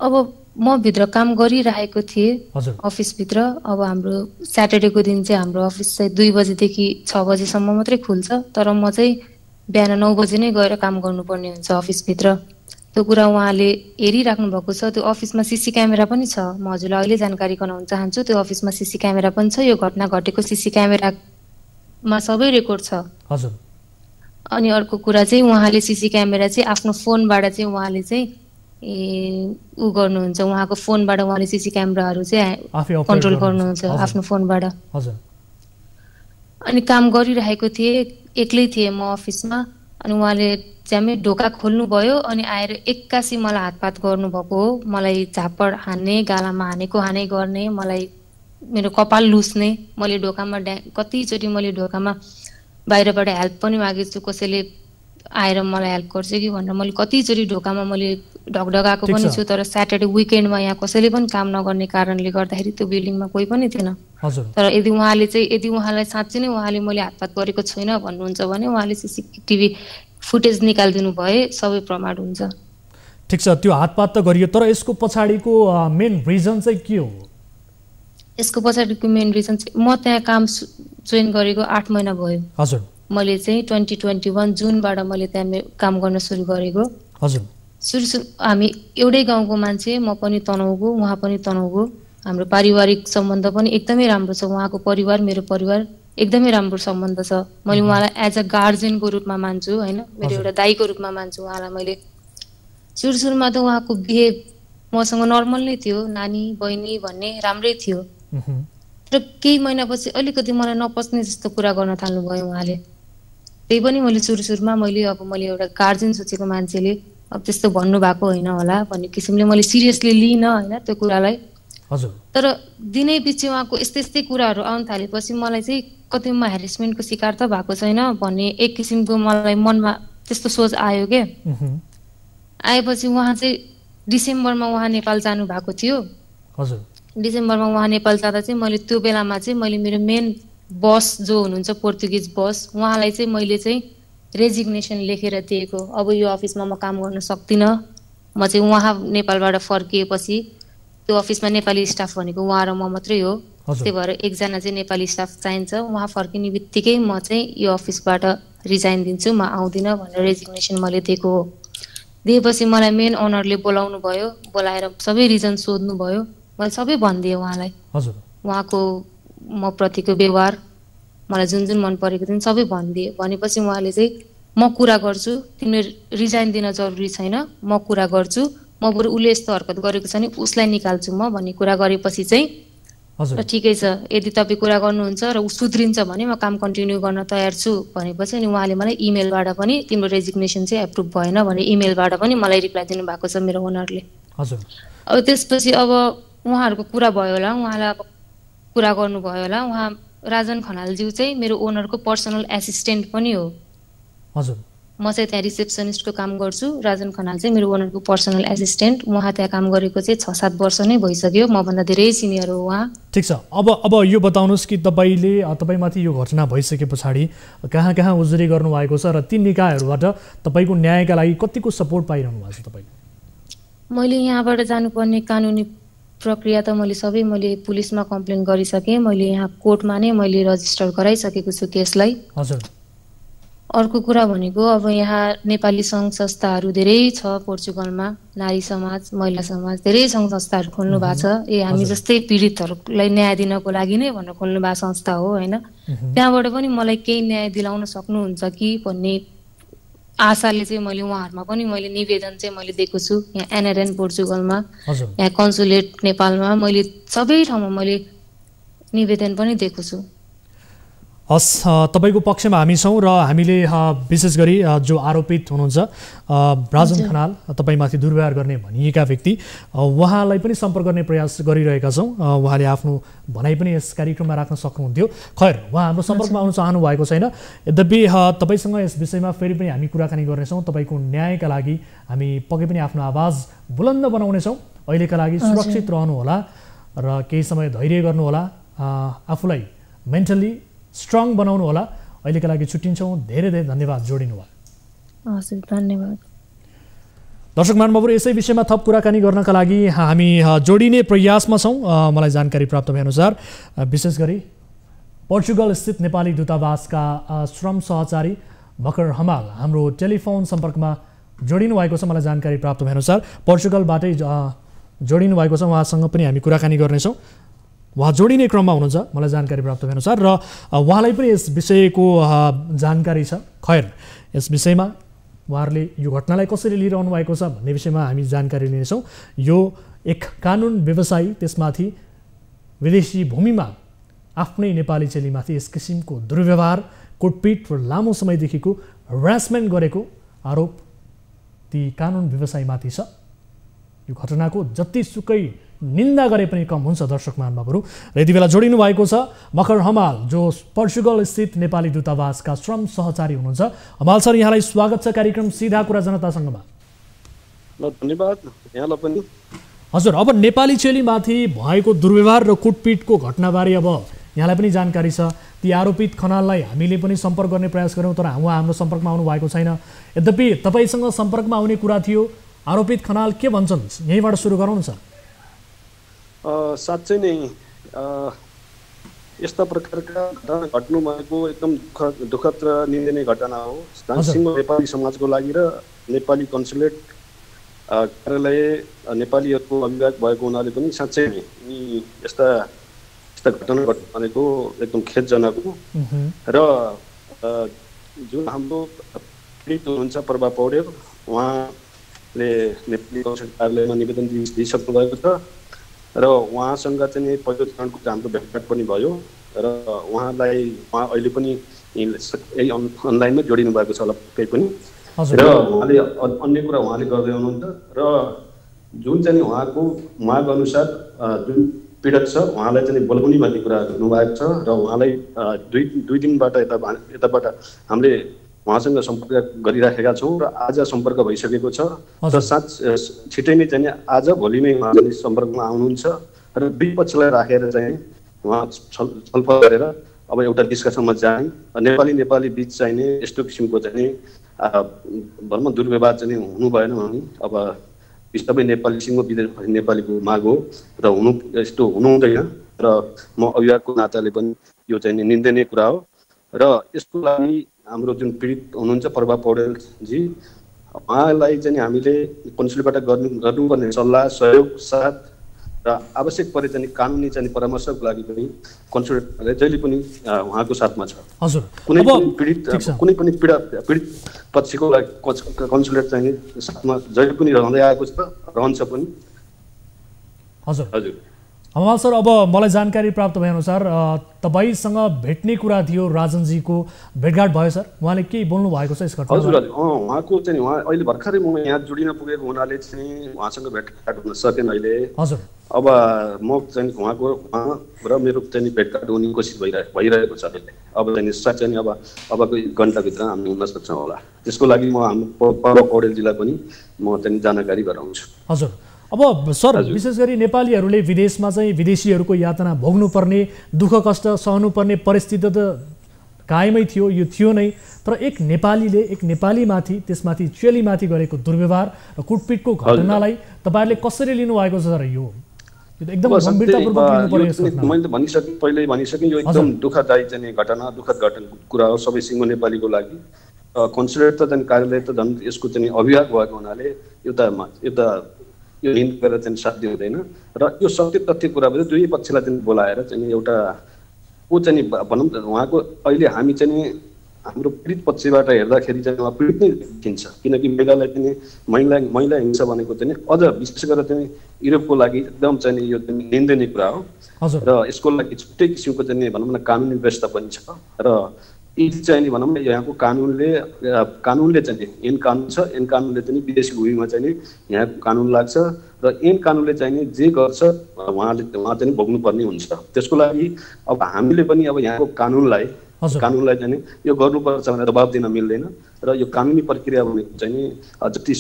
अब म भित्र काम गरिरहेको थिएँ अफिसभित्र। अब हाम्रो स्याटरडेको दिन चाहिँ हाम्रो अफिस चाहिँ 2 बजेदेखि 6 बजेसम्म मात्रै खुल्छ, तर म चाहिँ बिहान 9 बजे नै गएर काम गर्नुपर्ने हुन्छ अफिसभित्र। त्यो कुरा उहाँले हेरिराख्नु भएको छ। त्यो अफिसमा सीसी क्यामेरा पनि छ, म हजुरलाई अहिले जानकारी गराउन चाहन्छु। त्यो अफिसमा सीसी क्यामेरा पनि छ, यो घटना घटेको सीसी क्यामेरामा सबै रेकर्ड छ। हजुर, अनि अर्को कुरा चाहिँ उहाँले सीसी क्यामेरा चाहिँ आफ्नो फोनबाट चाहिँ उहाँले चाहिँ उ गर्नुहुन्छ, उहाँको फोनबाट उहाँले सीसी क्यामेराहरू चाहिँ कन्ट्रोल गर्नुहुन्छ आफ्नो फोनबाट। हजुर। अनि काम गरिरहेको थिएँ, एक्लै थिएँ म अफिसमा। अनि उहाँले चाहिँ ढोका खोल्नुभयो अनि आएर एक्कासी मलाई हातपात गर्नुभएको हो। मलाई झापड हान्ने, गालामा हानेको हाने गर्ने, मलाई मेरो कपाल लुस्ने। मैले ढोकामा कतिचोटि मैले ढोकामा बाहिरबाट हेल्प पनि मागेको छु, कसैले आएर मलाई हेल्प गर्छ कि भनेर मैले कतिचोटि ढोकामा मैले ढकढकाएको पनि छु। तर स्याटरडे विकेन्डमा यहाँ कसैले पनि काम नगर्ने कारणले गर्दाखेरि त्यो बिल्डिङमा कोही पनि थिएन। तर यदि उहाँलाई साँच्चै नै उहाँले मैले हातपात गरेको छैन भन्नुहुन्छ भने उहाँले सीसीटीभी फुटेज निकालिदिनु भए सबै प्रमाण हुन्छ। ठिक छ, त्यो हातपात त गरियो, तर यसको पछाडिको मेन रिजन चाहिँ के हो? यसको पछाडिको मेन रिजन चाहिँ म त्यहाँ काम जोइन गरेको 8 महिना भयो। हजुर। मैले चाहिँ 2021 जुनबाट मैले त्यहाँ काम गर्न सुरु गरेको। हजुर। सुरु हामी एउटै गाउँको मान्छे, म पनि तनहुको, उहाँ पनि तनहुको। हाम्रो पारिवारिक सम्बन्ध पनि एकदमै राम्रो छ। उहाँको परिवार मेरो परिवार एकदमै राम्रो सम्बन्ध छ। मैले उहाँलाई एज अ गार्जियनको रूपमा मान्छु होइन, मेरो एउटा दाइको रूपमा मान्छु उहाँलाई मैले। सुरुमा त उहाँको बिहेभ मसँग नर्मल नै थियो, नानी बहिनी भन्ने राम्रै थियो। तर केही महिनापछि अलिकति मलाई नपच्ने जस्तो कुरा गर्न थाल्नुभयो उहाँले। त्यही पनि मैले सुरुमा मैले एउटा गार्जियन सोचेको मान्छेले अब त्यस्तो भन्नुभएको होइन होला भन्ने किसिमले मैले सिरियसली लिइनँ होइन त्यो कुरालाई। हजुर। तर दिनै पछि उहाँको यस्तै कुराहरू आउन थालेपछि मलाई चाहिँ कतै म हेरेसमेन्टको शिकार त भएको छैन भन्ने एक किसिमको मलाई मनमा त्यस्तो सोच आयो के। आएपछि उहाँ चाहिँ डिसेम्बरमा उहाँ नेपाल जानु भएको थियो। हजुर। डिसेम्बरमा उहाँ नेपाल जाँदा चाहिँ मैले त्यो बेलामा चाहिँ मैले मेरो मेन बस जो हुनुहुन्छ पोर्तुगिज बस, उहाँलाई चाहिँ मैले चाहिँ रेजिग्नेसन लेखेर दिएको। अब यो अफिसमा म काम गर्न सक्दिनँ। म चाहिँ उहाँ नेपालबाट फर्किएपछि त्यो अफिसमा नेपाली स्टाफ भनेको उहाँ र म मात्रै हो। त्यही भएर एकजना चाहिँ नेपाली स्टाफ चाहिन्छ। उहाँ फर्किने बित्तिकै म चाहिँ यो अफिसबाट रिजाइन दिन्छु, म आउँदिनँ भनेर रेजिग्नेसन मैले दिएको हो। दिएपछि मलाई मेन ओनरले बोलाउनु भयो, बोलाएर सबै रिजन सोध्नु भयो। मैले सबै भनिदिएँ उहाँलाई। हजुर। उहाँको म प्रतिको व्यवहार मलाई जुन मन परेको थियो सबै भनिदिएँ। भनेपछि उहाँले चाहिँ म कुरा गर्छु, तिमीले रिजाइन दिन जरुरी छैन, म कुरा गर्छु, म बरु उसले यस्तो हरकत गरेको छ नि उसलाई निकाल्छु म भन्ने कुरा गरेपछि चाहिँ र ठिकै छ, यदि तपाईँ कुरा गर्नुहुन्छ र ऊ सुध्रिन्छ भने म काम कन्टिन्यू गर्न तयार छु भनेपछि अनि उहाँले मलाई इमेलबाट पनि तिम्रो रेजिग्नेसन चाहिँ एप्रुभ भएन भने इमेलबाट पनि मलाई रिप्लाई दिनुभएको छ मेरो ओनरले। हजुर। अब त्यसपछि अब उहाँहरूको कुरा भयो होला, उहाँलाई अब कुरा गर्नुभयो होला। उहाँ राजन खनालज्यू चाहिँ मेरो ओनरको पर्सनल एसिस्टेन्ट पनि हो। हजुर। म चाहिँ त्यहाँ रिसेप्सनिस्टको काम गर्छु। राजन खनाल चाहिँ मेरो ओनरको पर्सनल एसिस्टेन्ट। उहाँ त्यहाँ काम गरेको चाहिँ 6-7 वर्ष नै भइसक्यो, मभन्दा धेरै सिनियर हो उहाँ। ठिक छ, अब यो बताउनुहोस् कि तपाईँमाथि यो घटना भइसके पछाडि कहाँ कहाँ उजुरी गर्नुभएको छ र ती निकायहरूबाट तपाईँको न्यायका लागि कतिको सपोर्ट पाइरहनु भएको छ तपाईँले? मैले यहाँबाट जानुपर्ने कानुनी प्रक्रिया त मैले पुलिसमा कम्प्लेन गरिसकेँ। मैले यहाँ कोर्टमा नै मैले रजिस्टर गराइसकेको छु केसलाई। हजुर। अर्को कुरा भनेको अब यहाँ नेपाली सङ्घ संस्थाहरू धेरै छ पोर्चुगलमा, नारी समाज, महिला समाज, धेरै सङ्घ संस्थाहरू खोल्नु भएको छ। हामी जस्तै पीडितहरूलाई न्याय दिनको लागि नै भनेर खोल्नु भएको संस्था हो होइन। त्यहाँबाट पनि मलाई केही न्याय दिलाउन सक्नुहुन्छ कि भन्ने आशाले चाहिँ मैले उहाँहरूमा पनि मैले निवेदन चाहिँ मैले दिएको छु। यहाँ एनआरएन पोर्चुगलमा, यहाँ कन्सुलेट नेपालमा, मैले सबै ठाउँमा मैले निवेदन पनि दिएको छु। हस्, तपाईँको पक्षमा हामी छौँ र हामीले विशेष गरी जो आरोपित हुनुहुन्छ राजन खनाल, तपाईँमाथि दुर्व्यवहार गर्ने भनिएका व्यक्ति, उहाँलाई पनि सम्पर्क गर्ने प्रयास गरिरहेका छौँ। उहाँले आफ्नो भनाइ पनि यस कार्यक्रममा राख्न सक्नुहुन्थ्यो। खैर, उहाँ हाम्रो सम्पर्कमा आउन चाहनु भएको छैन। यद्यपि तपाईँसँग यस विषयमा फेरि पनि हामी कुराकानी गर्नेछौँ। तपाईँको न्यायका लागि हामी पक्कै पनि आफ्नो आवाज बुलन्द बनाउनेछौँ। अहिलेका लागि सुरक्षित रहनुहोला र केही समय धैर्य गर्नुहोला, आफूलाई मेन्टली स्ट्रङ बनाउनु होला। अहिलेका लागि छुट्टिन्छौँ। धेरै धेरै धन्यवाद जोडिनु भयो। हजुर, धन्यवाद। दर्शक महानुभावहरू, यसै विषयमा थप कुराकानी गर्नका लागि हामी जोडिने प्रयासमा छौँ। मलाई जानकारी प्राप्त भएअनुसार विशेष गरी पोर्चुगल स्थित नेपाली दूतावासका श्रम सहचारी भकर हमाल हाम्रो टेलिफोन सम्पर्कमा जोडिनु भएको छ। मलाई जानकारी प्राप्त भएअनुसार पोर्चुगलबाटै जोडिनु भएको छ। उहाँसँग पनि हामी कुराकानी गर्नेछौँ। उहाँ जोडिने क्रममा हुनुहुन्छ मलाई जानकारी प्राप्त भएअनुसार र उहाँलाई पनि यस विषयको जानकारी छ। खैर यस विषयमा उहाँहरूले यो घटनालाई कसरी लिइरहनु भएको छ भन्ने विषयमा हामी जानकारी लिनेछौँ। यो एक कानुन व्यवसायी त्यसमाथि विदेशी भूमिमा आफ्नै नेपाली चेलीमाथि यस किसिमको दुर्व्यवहार कुटपिट र लामो समयदेखिको ह्यारासमेन्ट गरेको आरोप ती कानुन व्यवसायीमाथि छ। यो घटनाको जतिसुकै निन्दा गरे पनि कम हुन्छ। दर्शक महानुभावहरू र यति बेला जोडिनु भएको छ मकर हमाल जो पोर्चुगल स्थित नेपाली दूतावासका श्रम सहचारी हुनुहुन्छ। हमाल सर यहाँलाई स्वागत छ कार्यक्रम सीधा कुरा जनतासँगमा। धन्यवाद यहाँलाई पनि। हजुर अब नेपाली चेलीमाथि भएको दुर्व्यवहार र कुटपिटको घटनाबारे अब यहाँलाई पनि जानकारी छ। ती आरोपित खनाललाई हामीले पनि सम्पर्क गर्ने प्रयास गऱ्यौँ तर उहाँ हाम्रो सम्पर्कमा आउनु भएको छैन। यद्यपि तपाईँसँग सम्पर्कमा आउने कुरा थियो। आरोपित खनाल के भन्छन् यहीँबाट सुरु गरौँ न सर। साँच्चै नै यस्ता प्रकारका घटना घट्नु भएको एकदम दुःखद र निन्दनीय घटना हो। सिङ्गो नेपाली समाजको लागि र नेपाली कन्सुलेट कार्यालय नेपालीहरूको अभिभावक भएको हुनाले पनि साँच्चै नै यस्ता घटना घट्नु भनेको एकदम खेदजनक हो। र जुन हाम्रो पीडित हुनुहुन्छ प्रभा पौडेल उहाँले नेपाली कन्सुलेट कार्यालयमा निवेदन दिइसक्नु भएको छ र उहाँसँग चाहिँ पहिलो चरणको हाम्रो भेटघाट पनि भयो र उहाँ अहिले पनि यही अनलाइनमै जोडिनु भएको छ होला केही पनि। र उहाँले अन्य कुरा उहाँले गर्दै हुनुहुन्छ र जुन चाहिँ उहाँको माग अनुसार जुन पीडित छ उहाँलाई चाहिँ बोलाउने भन्ने कुरा गर्नुभएको छ र उहाँलाई दुई दिनबाट यताबाट हामीले उहाँसँग सम्पर्क गरिराखेका छौँ र आज सम्पर्क भइसकेको छ र छिटै नै चाहिँ आज भोलि नै उहाँ चाहिँ सम्पर्कमा आउनुहुन्छ र दुई पक्षलाई राखेर चाहिँ उहाँ छलफल गरेर अब एउटा डिस्कसनमा जाने नेपाली बिच चाहिने यस्तो किसिमको चाहिँ भनौँ दुर्व्यवहार चाहिँ हुनु भएन भने अब सबै नेपाली सिङ्गो विदेश नेपालीको माग हो र यस्तो हुनु हुँदैन र म अभिभावकको नाताले पनि यो चाहिँ निन्दनीय कुरा हो र यसको लागि हाम्रो जुन पीडित हुनुहुन्छ प्रभा पौडेलजी उहाँलाई चाहिँ हामीले कन्सुलेटबाट गर्नुपर्ने सल्लाह सहयोग साथ र आवश्यक परे चाहिँ कानुनी चाहिँ परामर्शको लागि पनि कन्सुलेटले जहिले पनि उहाँको साथमा छ। हजुर कुनै पनि पीडित पक्षको लागि कन्सुलेट चाहिँ साथमा जहिले पनि रहँदै आएको छ रहन्छ पनि। हजुर हजुर हमाल सर अब मलाई जानकारी प्राप्त भएअनुसार तपाईँसँग भेट्ने कुरा थियो राजनजीको भेटघाट भयो सर उहाँले केही बोल्नु भएको छ यस घटनामा? हजुर उहाँको चाहिँ उहाँ अहिले भर्खरै म यहाँ जोडिन पुगेको हुनाले चाहिँ उहाँसँग भेटघाट हुन सकेन अहिले। हजुर अब म चाहिँ उहाँ र मेरो चाहिँ भेटघाट हुने कोसिस भइरहेको छ अहिले। अब चाहिँ साँच्चै अबको 1 घन्टाभित्र हामी हुन सक्छौँ होला। त्यसको लागि म हाम्रो प्रभा पौडेलजीलाई पनि म चाहिँ जानकारी गराउँछु। हजुर अब सर विशेष गरी नेपालीहरूले विदेशमा चाहिँ विदेशीहरूको यातना भोग्नुपर्ने दुःख कष्ट सहनुपर्ने परिस्थिति त कायमै थियो यो थियो नै तर एक नेपालीमाथि त्यसमाथि चेलीमाथि गरेको दुर्व्यवहार र कुटपिटको घटनालाई तपाईँहरूले कसरी लिनुभएको छ सर? यो एकदम गम्भीरतापूर्वक लिनुपर्ने मैले पहिल्यै भनिसकेँ यो एकदम दुःखदायी चाहिँ दुःखद कुरा हो सबै सिङ्गो नेपालीको लागि। कन्सुलेट त झन् कार्यालय त झन् यसको चाहिँ अभिभावक भएको हुनाले एउटा यो हिन्द गरेर चाहिँ साध्य हुँदैन र यो सत्य तथ्य कुरा भयो दुवै पक्षलाई चाहिँ बोलाएर चाहिँ एउटा को चाहिँ भनौँ उहाँको अहिले हामी चाहिँ हाम्रो पीडित पक्षबाट हेर्दाखेरि चाहिँ उहाँ पीडित नै देखिन्छ किनकि महिलालाई चाहिँ महिला हिंसा भनेको चाहिँ अझ विशेष गरेर चाहिँ युरोपको लागि एकदम चाहिँ यो निन्दनीय कुरा हो र यसको लागि छुट्टै किसिमको चाहिँ भनौँ न कानुनी व्यवस्था पनि छ र यदि चाहिँ भनौँ न यहाँको कानुनले चाहिँ ऐन कानुन छ ऐन कानुनले चाहिँ विदेशी भूमिमा चाहिँ यहाँको कानुन लाग्छ र ऐन कानुनले चाहिँ जे गर्छ उहाँ चाहिँ भोग्नुपर्ने हुन्छ। त्यसको लागि अब हामीले पनि अब यहाँको कानुनलाई चाहिँ यो गर्नुपर्छ भनेर दबाब दिन मिल्दैन र यो कानुनी प्रक्रिया भनेको चाहिँ जति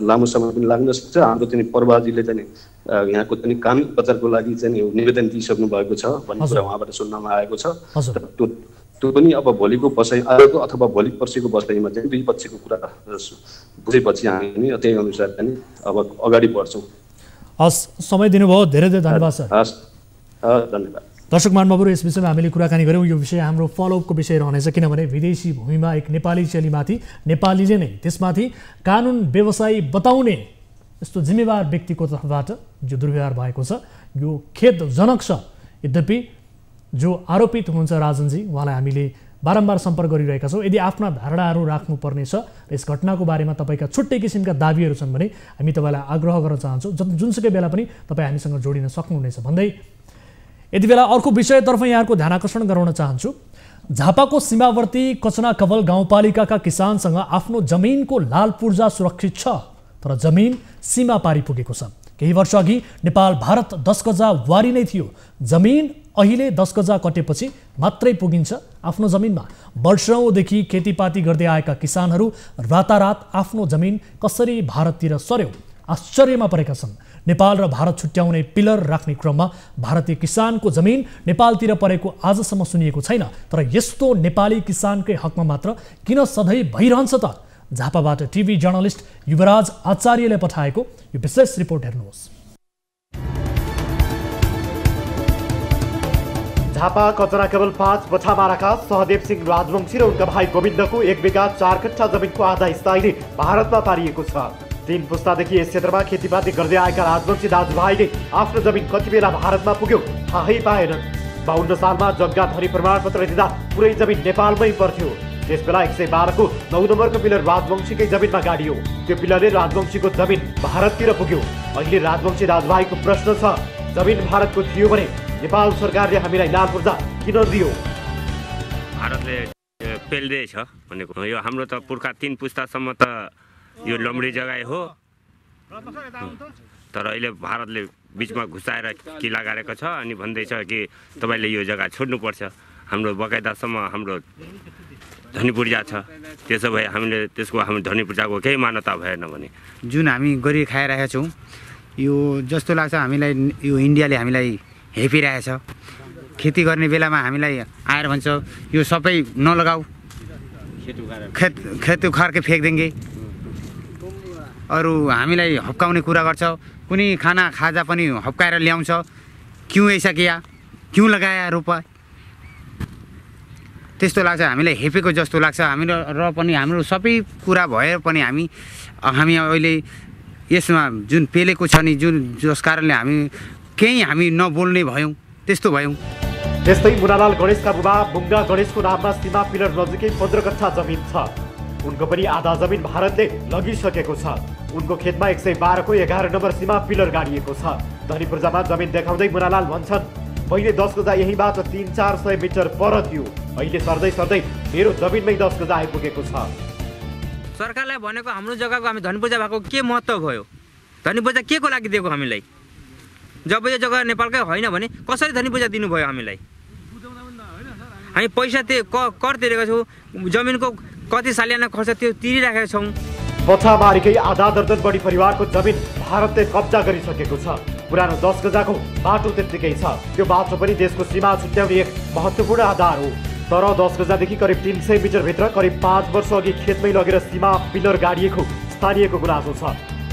लामो समय पनि लाग्न सक्छ। हाम्रो चाहिँ प्रभाजीले चाहिँ यहाँको चाहिँ कानुनी उपचारको लागि चाहिँ निवेदन दिइसक्नु भएको छ भन्ने कुरा उहाँबाट सुन्नमा आएको छ। त्यो पनि अब भोलिको बसाइ आएको अथवा भोलि पर्सिको बसाइमा चाहिँ दुई पक्षको कुरा बुझेपछि हामी त्यही अनुसार चाहिँ अब अगाडि बढ्छौँ। हस् समय दिनुभयो धेरै धेरै धन्यवाद सर। हस् धन्यवाद। दर्शक महानुभावहरू यस विषयमा हामीले कुराकानी गऱ्यौँ। यो विषय हाम्रो फलोअपको विषय रहनेछ किनभने विदेशी भूमिमा एक नेपाली चेलीमाथि नेपालीले नै त्यसमाथि कानुन व्यवसायी बताउने यस्तो जिम्मेवार व्यक्तिको तर्फबाट जो दुर्व्यवहार भएको छ यो खेदजनक छ। यद्यपि जो आरोपित हुनुहुन्छ राजनजी उहाँलाई हामीले बारम्बार सम्पर्क गरिरहेका छौँ। यदि आफ्ना धारणाहरू राख्नुपर्नेछ र यस घटनाको बारेमा तपाईँका छुट्टै किसिमका दाबीहरू छन् भने हामी तपाईँलाई आग्रह गर्न चाहन्छौँ जुनसुकै बेला पनि तपाईँ हामीसँग जोडिन सक्नुहुनेछ भन्दै यति बेला अर्को विषयतर्फ यहाँको ध्यान आकर्षण गराउन चाहन्छु। झापाको सीमावर्ती कचनाकवल गाउँपालिकाका किसानसँग आफ्नो जमिनको लाल पूर्जा सुरक्षित छ, तर जमिन सीमा पारी पुगेको छ। केही वर्ष अघि नेपाल भारत 10 गजा वारी नै थियो। जमिन अहिले 10 गजा कटेपछि मात्रै पुगिन्छ आफ्नो जमिनमा। वर्षौंदेखि खेतीपाती गर्दै आएका किसानहरू रातारात आफ्नो जमिन कसरी भारततिर सर्यो आश्चर्यमा परेका छन्। नेपाल र भारत छुट्याउने पिलर राख्ने क्रममा भारतीय किसानको जमिन नेपालतिर परेको आजसम्म सुनिएको छैन। तर यस्तो नेपाली किसानकै हकमा मात्र किन सधैँ भइरहन्छ त? झापाबाट टिभी जर्नलिस्ट युवराज आचार्यले पठाएको यो विशेष रिपोर्ट हेर्नुहोस्। झापा कचनाकवल 5 बछामाराका सहदेव सिंह राजवंशी र उनका भाइ गोविन्दको 1 बिघा 4 कट्ठा जमिनको आधा स्थायीले भारतमा पारिएको छ। 3 पुस्तादेखि यस क्षेत्रमा खेतीपाती गर्दै आएका राजवंशी दाजुभाइले आफ्नो जमिन कति बेला भारतमा पुग्यो थाहै पाएनन्। 52 सालमा जग्गा धनी प्रमाणपत्र दिँदा पुरै जमिन नेपालमै पर्थ्यो। त्यसबेला 112 को 9 नम्बरको पिलर राजवंशीकै जमिनमा गाडियो। त्यो पिलरले राजवंशीको जमिन भारततिर पुग्यो। अहिले राजवंशी दाजुभाइको प्रश्न छ, जमिन भारतको थियो भने नेपाल सरकारले हामीलाई लाल पूर्जा किन दियो? भारतले पेल्दै छ भनेको यो हाम्रो त पुर्खा 3 पुस्तासम्म त यो लम्बडी जग्गा हो, तर अहिले भारतले बिचमा घुसाएर किला गाडेको छ अनि भन्दैछ कि तपाईँले यो जग्गा छोड्नुपर्छ। हाम्रो बकाइदासम्म हाम्रो धनी पूर्जा छ, त्यसो भए हामीले त्यसको हाम्रो धनी पूर्जाको केही मान्यता भएन भने जुन हामी गरी खाइरहेका छौँ यो जस्तो लाग्छ हामीलाई यो इन्डियाले हामीलाई हेपिरहेछ। खेती गर्ने बेलामा हामीलाई आएर भन्छ यो सबै नलगाऊ, खेत उखाडकै फ्याँक्देंगे, अरू हामीलाई हप्काउने कुरा गर्छ। कुनै खाना खाजा पनि हप्काएर ल्याउँछ। क्यों ऐसा किया, क्यों लगाया रुपैयाँ, त्यस्तो लाग्छ। हामीलाई हेपेको जस्तो लाग्छ। हामीले र पनि हाम्रो सबै कुरा भए पनि हामी अहिले यसमा जुन पेलेको छ नि जस कारणले हामी नबोल्ने भयौँ, त्यस्तो भयौँ। त्यस्तै मुनालाल गणेशका बुबा बुङ्गा गणेशको नाममा सीमा पिलर नजिकै 15 कट्ठा जमिन छ। उनको पनि आधा जमिन भारतले लगिसकेको छ। उनको खेतमा 112 को 11 नम्बर सीमा पिलर गाडिएको छ। धनी पूर्जामा जमिन देखाउँदै मुनालाल भन्छन्, पहिले 10 गजा यहीँबाट 300-400 मिटर पर थियो, अहिले सर्दै सर्दै मेरो जमिनमै 10 गजा आइपुगेको छ। सरकारलाई भनेको हाम्रो जग्गाको हामी धनी पूर्जा भएको के महत्त्व भयो? धनी पूर्जा के को लागि दिएको हामीलाई? जब यो जग्गा नेपालकै होइन भने कसरी धनी पूर्जा दिनुभयो हामीलाई? हामी पैसा कर तिरेका छौँ, जमिनको कति सालियाना खर्च त्यो तिरिराखेका छौँ। पछामारिकै आधा दर्जन बढी परिवारको जमिन भारतले कब्जा गरिसकेको छ। पुरानो 10 गजाको बाटो त्यत्तिकै छ। त्यो बाटो पनि देशको सीमा छुट्याउने एक महत्त्वपूर्ण आधार हो। तर 10 गजादेखि करिब 300 मिटर भित्र करिब 5 वर्ष अघि खेतमै लगेर सीमा पिलर गाडिएको स्थानीयको गुनासो छ।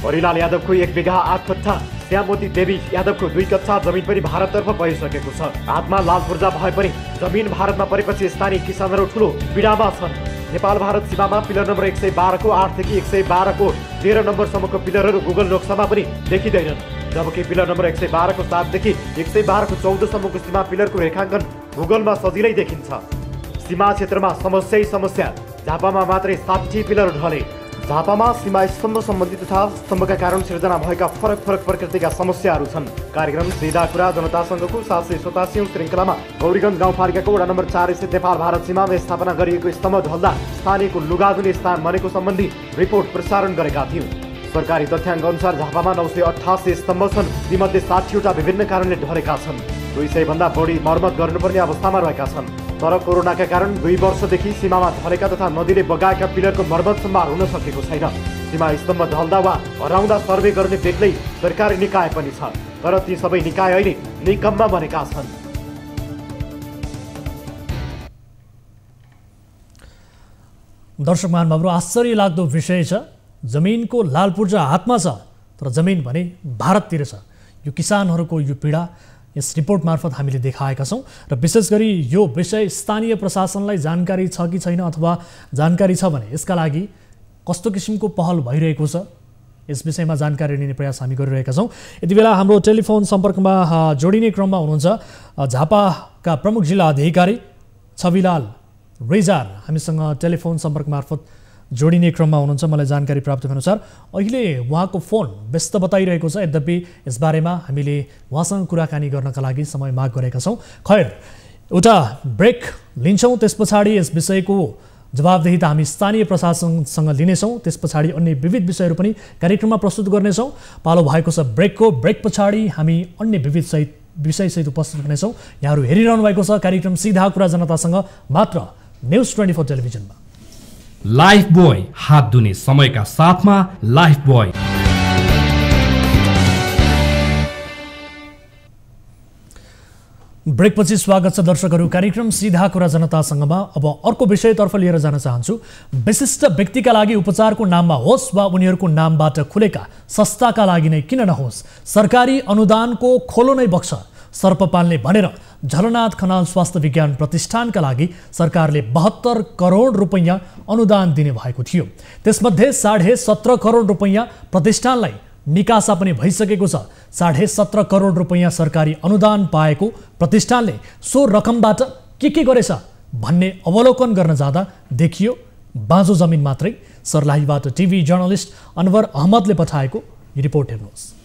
हरिलाल यादवको 1 बिघा 8 कट्ठा, श्यामवती देवी यादवको 2 कट्ठा जमिन पनि भारततर्फ गइसकेको छ। हातमा लाल पूर्जा भए पनि जमिन भारतमा परेपछि स्थानीय किसानहरू ठुलो पीडामा छन्। नेपाल भारत सीमामा पिलर नम्बर 112 को 8 देखि 112 को 13 नम्बरसम्मको पिलरहरू गुगल नक्सामा पनि देखिँदैनन्, जबकि पिलर नम्बर 112 को 7 देखि 112 को 14 सम्मको सीमा पिलरको रेखाङ्कन गुगलमा सजिलै देखिन्छ। सीमा क्षेत्रमा समस्या, झापामा मात्रै 60 पिलर ढले। झापामा सीमा स्तम्भ सम्बन्धी तथा स्तम्भका कारण सिर्जना भएका फरक प्रकृतिका समस्याहरू छन्। कार्यक्रम सीधा कुरा जनतासँगको 787औं श्रृङ्खलामा गौरीगञ्ज गाउँपालिकाको वडा नम्बर 4 स्थित नेपाल भारत सीमामा स्थापना गरिएको स्तम्भ ढल्दा स्थानीयको लुगा धुने स्थान बनेको सम्बन्धी रिपोर्ट प्रसारण गरेका थियौँ। सरकारी तथ्याङ्क अनुसार झापामा 988 स्तम्भ छन्, तीमध्ये 60वटा विभिन्न कारणले ढलेका छन्। 200 भन्दा बढी मर्मत गर्नुपर्ने अवस्थामा रहेका छन्। तर कोरोनाका कारण 2 वर्षदेखि सीमामा ढलेका तथा नदीले बगाएका पिलरको मर्मत सम्भार हुन सकेको छैन। सीमा स्तम्भ ढल्दा वा हराउँदा सर्वे गर्ने बेग्लै सरकारी निकाय पनि छ, तर ती सबै निकाय अहिले निकम्मा बनेका छन्। दर्शक महानुभावहरू, आश्चर्य लाग्दो विषय छ। जमिनको लाल पूर्जा हातमा छ, तर जमिन भने भारततिर छ। यो किसानहरूको यो पीडा यस रिपोर्ट मार्फत हामीले देखाएका छौँ र विशेष गरी यो विषय स्थानीय प्रशासनलाई जानकारी छ कि छैन, अथवा जानकारी छ भने यसका लागि कस्तो किसिमको पहल भइरहेको छ, यस विषयमा जानकारी लिने प्रयास हामी गरिरहेका छौँ। यति बेला हाम्रो टेलिफोन सम्पर्कमा जोडिने क्रममा हुनुहुन्छ झापाका प्रमुख जिल्ला अधिकारी छविलाल रिजाल हामीसँग टेलिफोन सम्पर्क मार्फत जोडिने क्रममा हुनुहुन्छ। मलाई जानकारी प्राप्त भएअनुसार अहिले उहाँको फोन व्यस्त बताइरहेको छ। यद्यपि यसबारेमा हामीले उहाँसँग कुराकानी गर्नका लागि समय माग गरेका छौँ। खैर, एउटा ब्रेक लिन्छौँ, त्यस पछाडि यस विषयको जवाबदेही त हामी स्थानीय प्रशासनसँग लिनेछौँ। त्यस पछाडि अन्य विविध विषयहरू पनि कार्यक्रममा प्रस्तुत गर्नेछौँ। पालो भएको छ ब्रेकको। ब्रेक पछाडि हामी अन्य विविध विषयसहित उपस्थित हुनेछौँ। यहाँहरू हेरिरहनु भएको छ कार्यक्रम सीधा कुरा जनतासँग, मात्र न्युज 24 टेलिभिजनमा। लाइफ बोय, हात धुने समयका साथमा लाइफ बोय। ब्रेकपछि स्वागत छ दर्शकहरू कार्यक्रम सीधा कुरा जनतासँगमा। अब अर्को विषयतर्फ लिएर जान चाहन्छु। विशिष्ट व्यक्तिका लागि उपचारको नाममा होस् वा उनीहरूको नामबाट खुलेका संस्थाका लागि नै किन नहोस्, सरकारी अनुदानको खोलो नै बग्छ सर्पपालले भनेर झलनाथ खनाल स्वास्थ्य विज्ञान प्रतिष्ठानका लागि सरकारले 72 करोड रुपैयाँ अनुदान दिने भएको थियो। त्यसमध्ये 17.5 करोड रुपैयाँ प्रतिष्ठानलाई निकासा पनि भइसकेको छ। 17.5 करोड रुपैयाँ सरकारी अनुदान पाएको प्रतिष्ठानले सो रकमबाट के गरेछ भन्ने अवलोकन गर्न जाँदा देखियो बाँझो जमिन मात्रै। सर्लाहीबाट टिभी जर्नलिस्ट अनवर अहमदले पठाएको रिपोर्ट हेर्नुहोस्।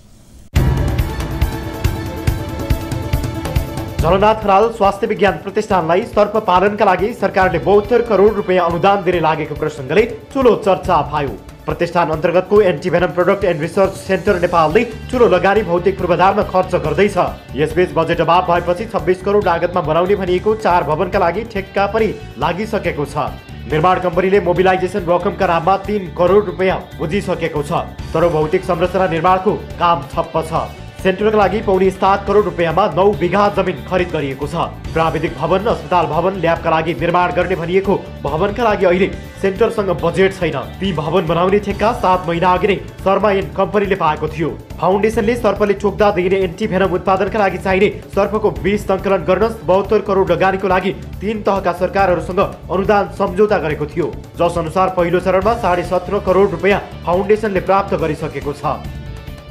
झलनाथ खनाल स्वास्थ्य विज्ञान प्रतिष्ठानलाई सर्प पालनका लागि सरकारले 72 करोड रुपैयाँ अनुदान दिने लागेको प्रसङ्गले ठुलो चर्चा भयो। प्रतिष्ठान अन्तर्गतको antivenom product and research centre नेपालले ठुलो लगानी भौतिक पूर्वाधारमा खर्च गर्दैछ। यसबीच बजेट अभाव भएपछि 26 करोड लागतमा बनाउने भनिएको 4 भवनका लागि ठेक्का पनि लागिसकेको छ। निर्माण कम्पनीले मोबिलाइजेसन रकमका नाममा 3 करोड रुपैयाँ बुझिसकेको छ, तर भौतिक संरचना निर्माणको काम ठप्प छ। सेन्टरका लागि 7.25 करोड रुपैयाँमा 9 बिघा जमिन खरिद गरिएको छ। प्राविधिक भवन, अस्पताल भवन, ल्याबका लागि निर्माण गर्ने भनिएको भवनका लागि अहिले सेन्टरसँग बजेट छैन। ती भवन बनाउने ठेक्का 7 महिना अघि नै शर्मा एन्ड कम्पनीले पाएको थियो। फाउन्डेसनले सर्पले चोक्दा दिइने एन्टिभेनम उत्पादनका लागि चाहिने सर्पको विष सङ्कलन गर्न 72 करोड लगानीको लागि 3 तहका सरकारहरूसँग अनुदान सम्झौता गरेको थियो, जस अनुसार पहिलो चरणमा 17.5 करोड रुपैयाँ फाउन्डेसनले प्राप्त गरिसकेको छ।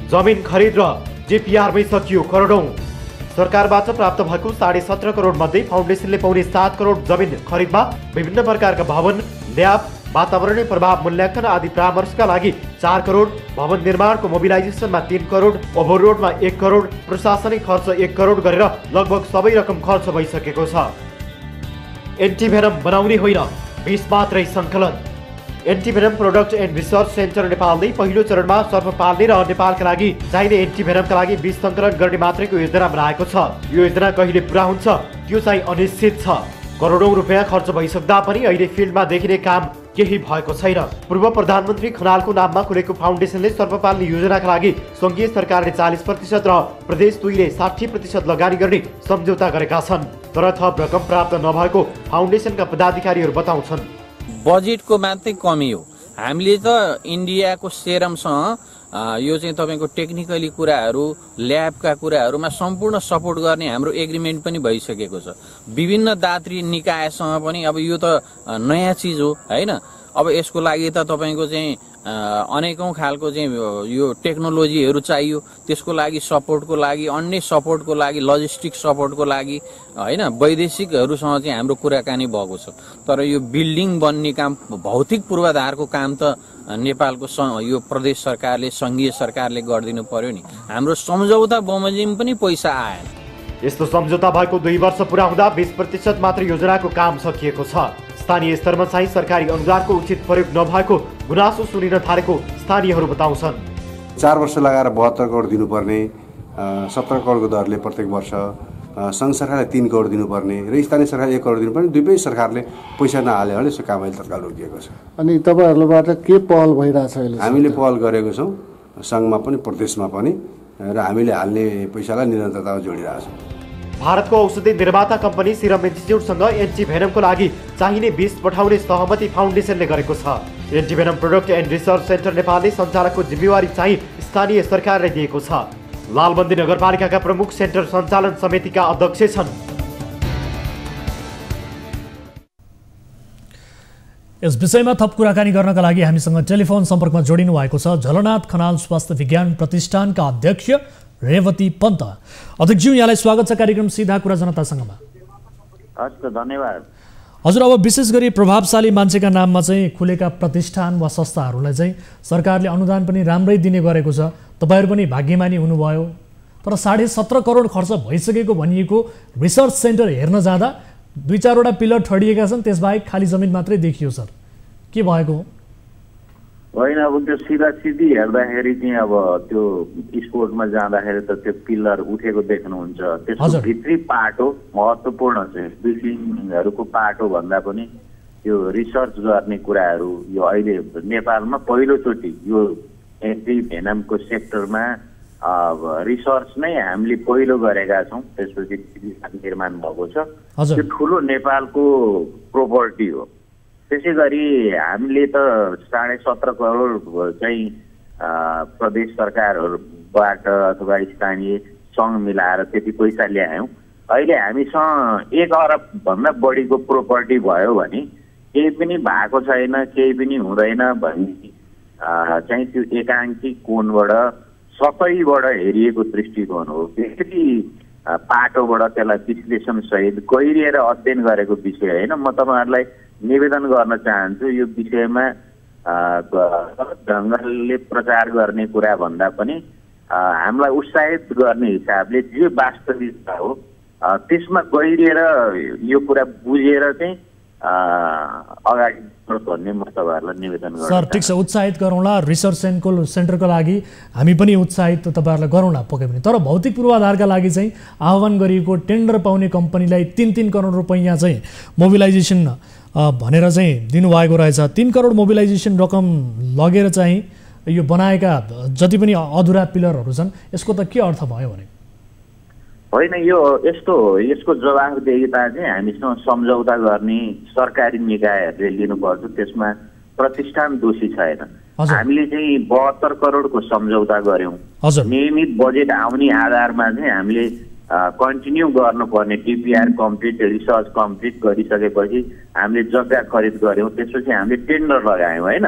जमिन खरिद र जेपीआरमै सकियो करोडौं। सरकारबाट प्राप्त भएको 17.5 करोड मध्ये फाउन्डेसनले पाउने 7 करोड जमिन खरिदमा विभिन्न प्रकारका भवन, ल्याब, वातावरणीय प्रभाव मूल्याङ्कन आदि परामर्शका लागि 4 करोड, भवन निर्माणको मोबिलाइजेसनमा 3 करोड, ओभररोडमा 1 करोड, प्रशासनिक खर्च 1 करोड गरेर लगभग सबै रकम खर्च भइसकेको छ। एन्टिभेनम बनाउने होइन, विष मात्रै सङ्कलन। Antivenom product and research centre नेपालले पहिलो चरणमा सर्प पाल्ने र नेपालका लागि चाहिने एन्टिभेनमका लागि विष सङ्कलन गर्ने मात्रैको योजना बनाएको छ। यो योजना कहिले पुरा हुन्छ त्यो चाहिँ अनिश्चित छ। करोडौं रुपैयाँ खर्च भइसक्दा पनि अहिले फिल्डमा देखिने काम केही भएको छैन। पूर्व प्रधानमन्त्री खनालको नाममा खुलेको फाउन्डेसनले सर्प पाल्ने योजनाका लागि सङ्घीय सरकारले 40% र प्रदेश 2ले 60% लगानी गर्ने सम्झौता गरेका छन्, तर थप रकम प्राप्त नभएको फाउन्डेसनका पदाधिकारीहरू बताउँछन्। बजेटको मात्रै कमी हो। हामीले त इन्डियाको सेरमसँग यो चाहिँ तपाईँको टेक्निकली कुराहरू, ल्याबका कुराहरूमा सम्पूर्ण सपोर्ट गर्ने हाम्रो एग्रिमेन्ट पनि भइसकेको छ। विभिन्न दात्री निकायसँग पनि अब यो त नयाँ चिज हो होइन। अब यसको लागि त तपाईँको चाहिँ अनेकौं खालको चाहिँ यो टेक्नोलोजीहरू चाहियो। त्यसको लागि सपोर्टको लागि, अन्य सपोर्टको लागि, लजिस्टिक सपोर्टको लागि होइन, वैदेशिकहरूसँग चाहिँ हाम्रो कुराकानी भएको छ। तर यो बिल्डिङ बन्ने काम, भौतिक पूर्वाधारको काम त नेपालको यो प्रदेश सरकारले, सङ्घीय सरकारले गरिदिनु पर्यो नि। हाम्रो सम्झौता बमोजिम पनि पैसा आएन। यस्तो सम्झौता भएको 2 वर्ष पुरा हुँदा 20% मात्र योजनाको काम सकिएको छ। स्थानीय स्तरमा चाहिँ सरकारी अनुदानको उचित प्रयोग नभएको गुनासो सुनिन थालेको स्थानीयहरू बताउँछन्। 4 वर्ष लगाएर 72 करोड दिनुपर्ने, 17 करोडको दरले प्रत्येक वर्ष सङ्घ सरकारले 3 करोड दिनुपर्ने र स्थानीय सरकार 1 करोड दिनुपर्ने, दुवै सरकारले पैसा नहाले भने यसो काम अहिले तत्काल रोकिएको छ। अनि तपाईँहरूबाट के पहल भइरहेछ अहिले? हामीले पहल गरेको छौँ, सङ्घमा पनि प्रदेशमा पनि, र हामीले हाल्ने पैसालाई निरन्तरतामा जोडिरहेछौँ। भारतको औषधि निर्माता कम्पनी सिरम इन्स्टिच्युटसँग एन्टिभेनमको लागि चाहिने विष पठाउने सहमति फाउन्डेसनले गरेको छ। Antivenom product and research centre नेपालले सञ्चालकको जिम्मेवारी चाहिँ स्थानीय सरकारले दिएको छ। लालबन्दी नगरपालिकाका प्रमुख सेन्टर सञ्चालन समितिका अध्यक्ष छन्। यस विषयमा थप कुराकानी गर्नका लागि हामीसँग टेलिफोन सम्पर्कमा जोडिनु भएको छ झलनाथ खनाल स्वास्थ्य विज्ञान प्रतिष्ठानका अध्यक्ष रेवती पन्त। अध्यक्षज्यू, यहाँलाई स्वागत छ कार्यक्रम सीधा कुरा जनतासँगमा। हस्, धन्यवाद। हजुर, अब विशेष गरी प्रभावशाली मान्छेका नाममा चाहिँ खुलेका प्रतिष्ठान वा संस्थाहरूलाई चाहिँ सरकारले अनुदान पनि राम्रै दिने गरेको छ। तपाईहरु पनि भाग्यमानी हुनुभयो। तर 17.5 करोड खर्च भइसकेको भनिएको रिसर्च सेन्टर हेर्न जाँदा 2-4 वटा पिलर ठडिएका छन्, त्यसबाहेक खाली जमिन मात्रै देखियो सर। के भएको हो? होइन, अब त्यो सिधा सिधी हेर्दाखेरि चाहिँ अब त्यो स्पोर्टमा जाँदाखेरि त त्यो पिलर उठेको देख्नुहुन्छ। त्यसको भित्री पाटो महत्त्वपूर्ण चाहिँ बिल्डिङहरूको पाटो भन्दा पनि यो रिसर्च गर्ने कुराहरू यो अहिले नेपालमा पहिलोचोटि यो एग्री भेनमको सेक्टरमा रिसर्च नै हामीले पहिलो गरेका छौँ। त्यसपछि निर्माण भएको छ। त्यो ठुलो नेपालको प्रोपर्टी हो। त्यसै गरी हामीले त 17.5 करोड चाहिँ प्रदेश सरकारहरूबाट अथवा स्थानीय सङ्घ मिलाएर त्यति पैसा ल्यायौँ। अहिले हामीसँग 1 अरब भन्दा बढीको प्रोपर्टी भयो भने केही पनि भएको छैन, केही पनि हुँदैन भन्ने चाहिँ त्यो एकाङ्की कोणबाट सबैबाट हेरिएको दृष्टिकोण हो। त्यसरी पाटोबाट त्यसलाई विश्लेषण सहित गहिरिएर अध्ययन गरेको विषय होइन। म तपाईँहरूलाई निवेदन गर्न चाहन्छु, यो विषयमा ढङ्गले प्रचार गर्ने कुरा भन्दा पनि हामीलाई उत्साहित गर्ने हिसाबले जे वास्तविकता हो त्यसमा गहिरिएर यो कुरा बुझेर चाहिँ अगाडि भन्ने म तपाईँहरूलाई निवेदन गर्छु। सर, ठिक छ, उत्साहित गरौँला। रिसर्च सेन्टरको लागि हामी पनि उत्साहित तपाईँहरूलाई गरौँला पक्कै पनि। तर भौतिक पूर्वाधारका लागि चाहिँ आह्वान गरिएको टेन्डर पाउने कम्पनीलाई 3-3 करोड रुपैयाँ चाहिँ मोबिलाइजेसन भनेर चाहिँ दिनुभएको रहेछ। 3 करोड मोबिलाइजेसन रकम लगेर चाहिँ यो बनाएका जति पनि अधुरा पिलरहरू छन् यसको त के अर्थ भयो भने? होइन, यो यस्तो हो, यसको जवाफदेहिता चाहिँ हामीसँग सम्झौता गर्ने सरकारी निकायहरूले लिनुपर्छ। त्यसमा प्रतिष्ठान दोषी छैन। हामीले चाहिँ 72 करोडको सम्झौता गऱ्यौँ। नियमित बजेट आउने आधारमा चाहिँ हामीले कन्टिन्यू गर्नुपर्ने डिपिआर कम्प्लिट, रिसर्च कम्प्लिट गरिसकेपछि हामीले जग्गा खरिद गऱ्यौँ। त्यसपछि हामीले टेन्डर लगायौँ होइन।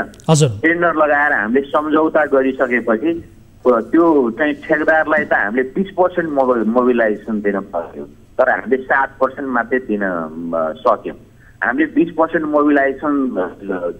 टेन्डर लगाएर हामीले सम्झौता गरिसकेपछि त्यो चाहिँ ठेकेदारलाई त हामीले 20% मोबिलाइजेसन दिन पर्यो, तर हामीले 7% मात्रै दिन सक्यौँ। हामीले 20% मोबिलाइजेसन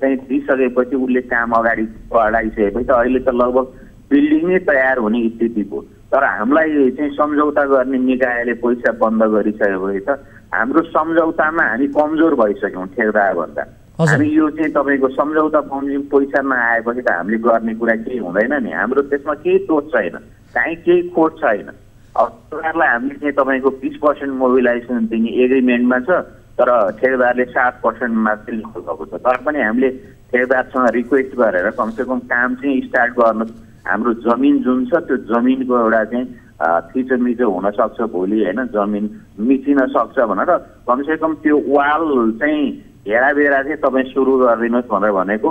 चाहिँ दिइसकेपछि उसले काम अगाडि बढाइसकेपछि त अहिले त लगभग बिल्डिङ नै तयार हुने स्थिति भयो। तर हामीलाई चाहिँ सम्झौता गर्ने निकायले पैसा बन्द गरिसकेपछि त हाम्रो सम्झौतामा हामी कमजोर भइसक्यौँ ठेकेदारभन्दा। हामी यो चाहिँ तपाईँको सम्झौता बमोजिम पैसा नआएपछि त हामीले गर्ने कुरा केही हुँदैन नि। हाम्रो त्यसमा केही दोष छैन, कहीँ केही खोट छैन। अब सरकारलाई हामीले चाहिँ तपाईँको 20% मोबिलाइजेसन दिने एग्रिमेन्टमा छ, तर ठेकेदारले 7% मात्रै लिनुभएको छ। तर पनि हामीले ठेकेदारसँग रिक्वेस्ट गरेर कमसेकम काम चाहिँ स्टार्ट गर्नु। हाम्रो जमिन जुन छ त्यो जमिनको एउटा चाहिँ थिचोमिचो हुनसक्छ भोलि होइन, जमिन मिचिन सक्छ भनेर कमसेकम त्यो वाल चाहिँ हेराबेरा चाहिँ तपाईँ सुरु गरिदिनुहोस् भनेर भनेको।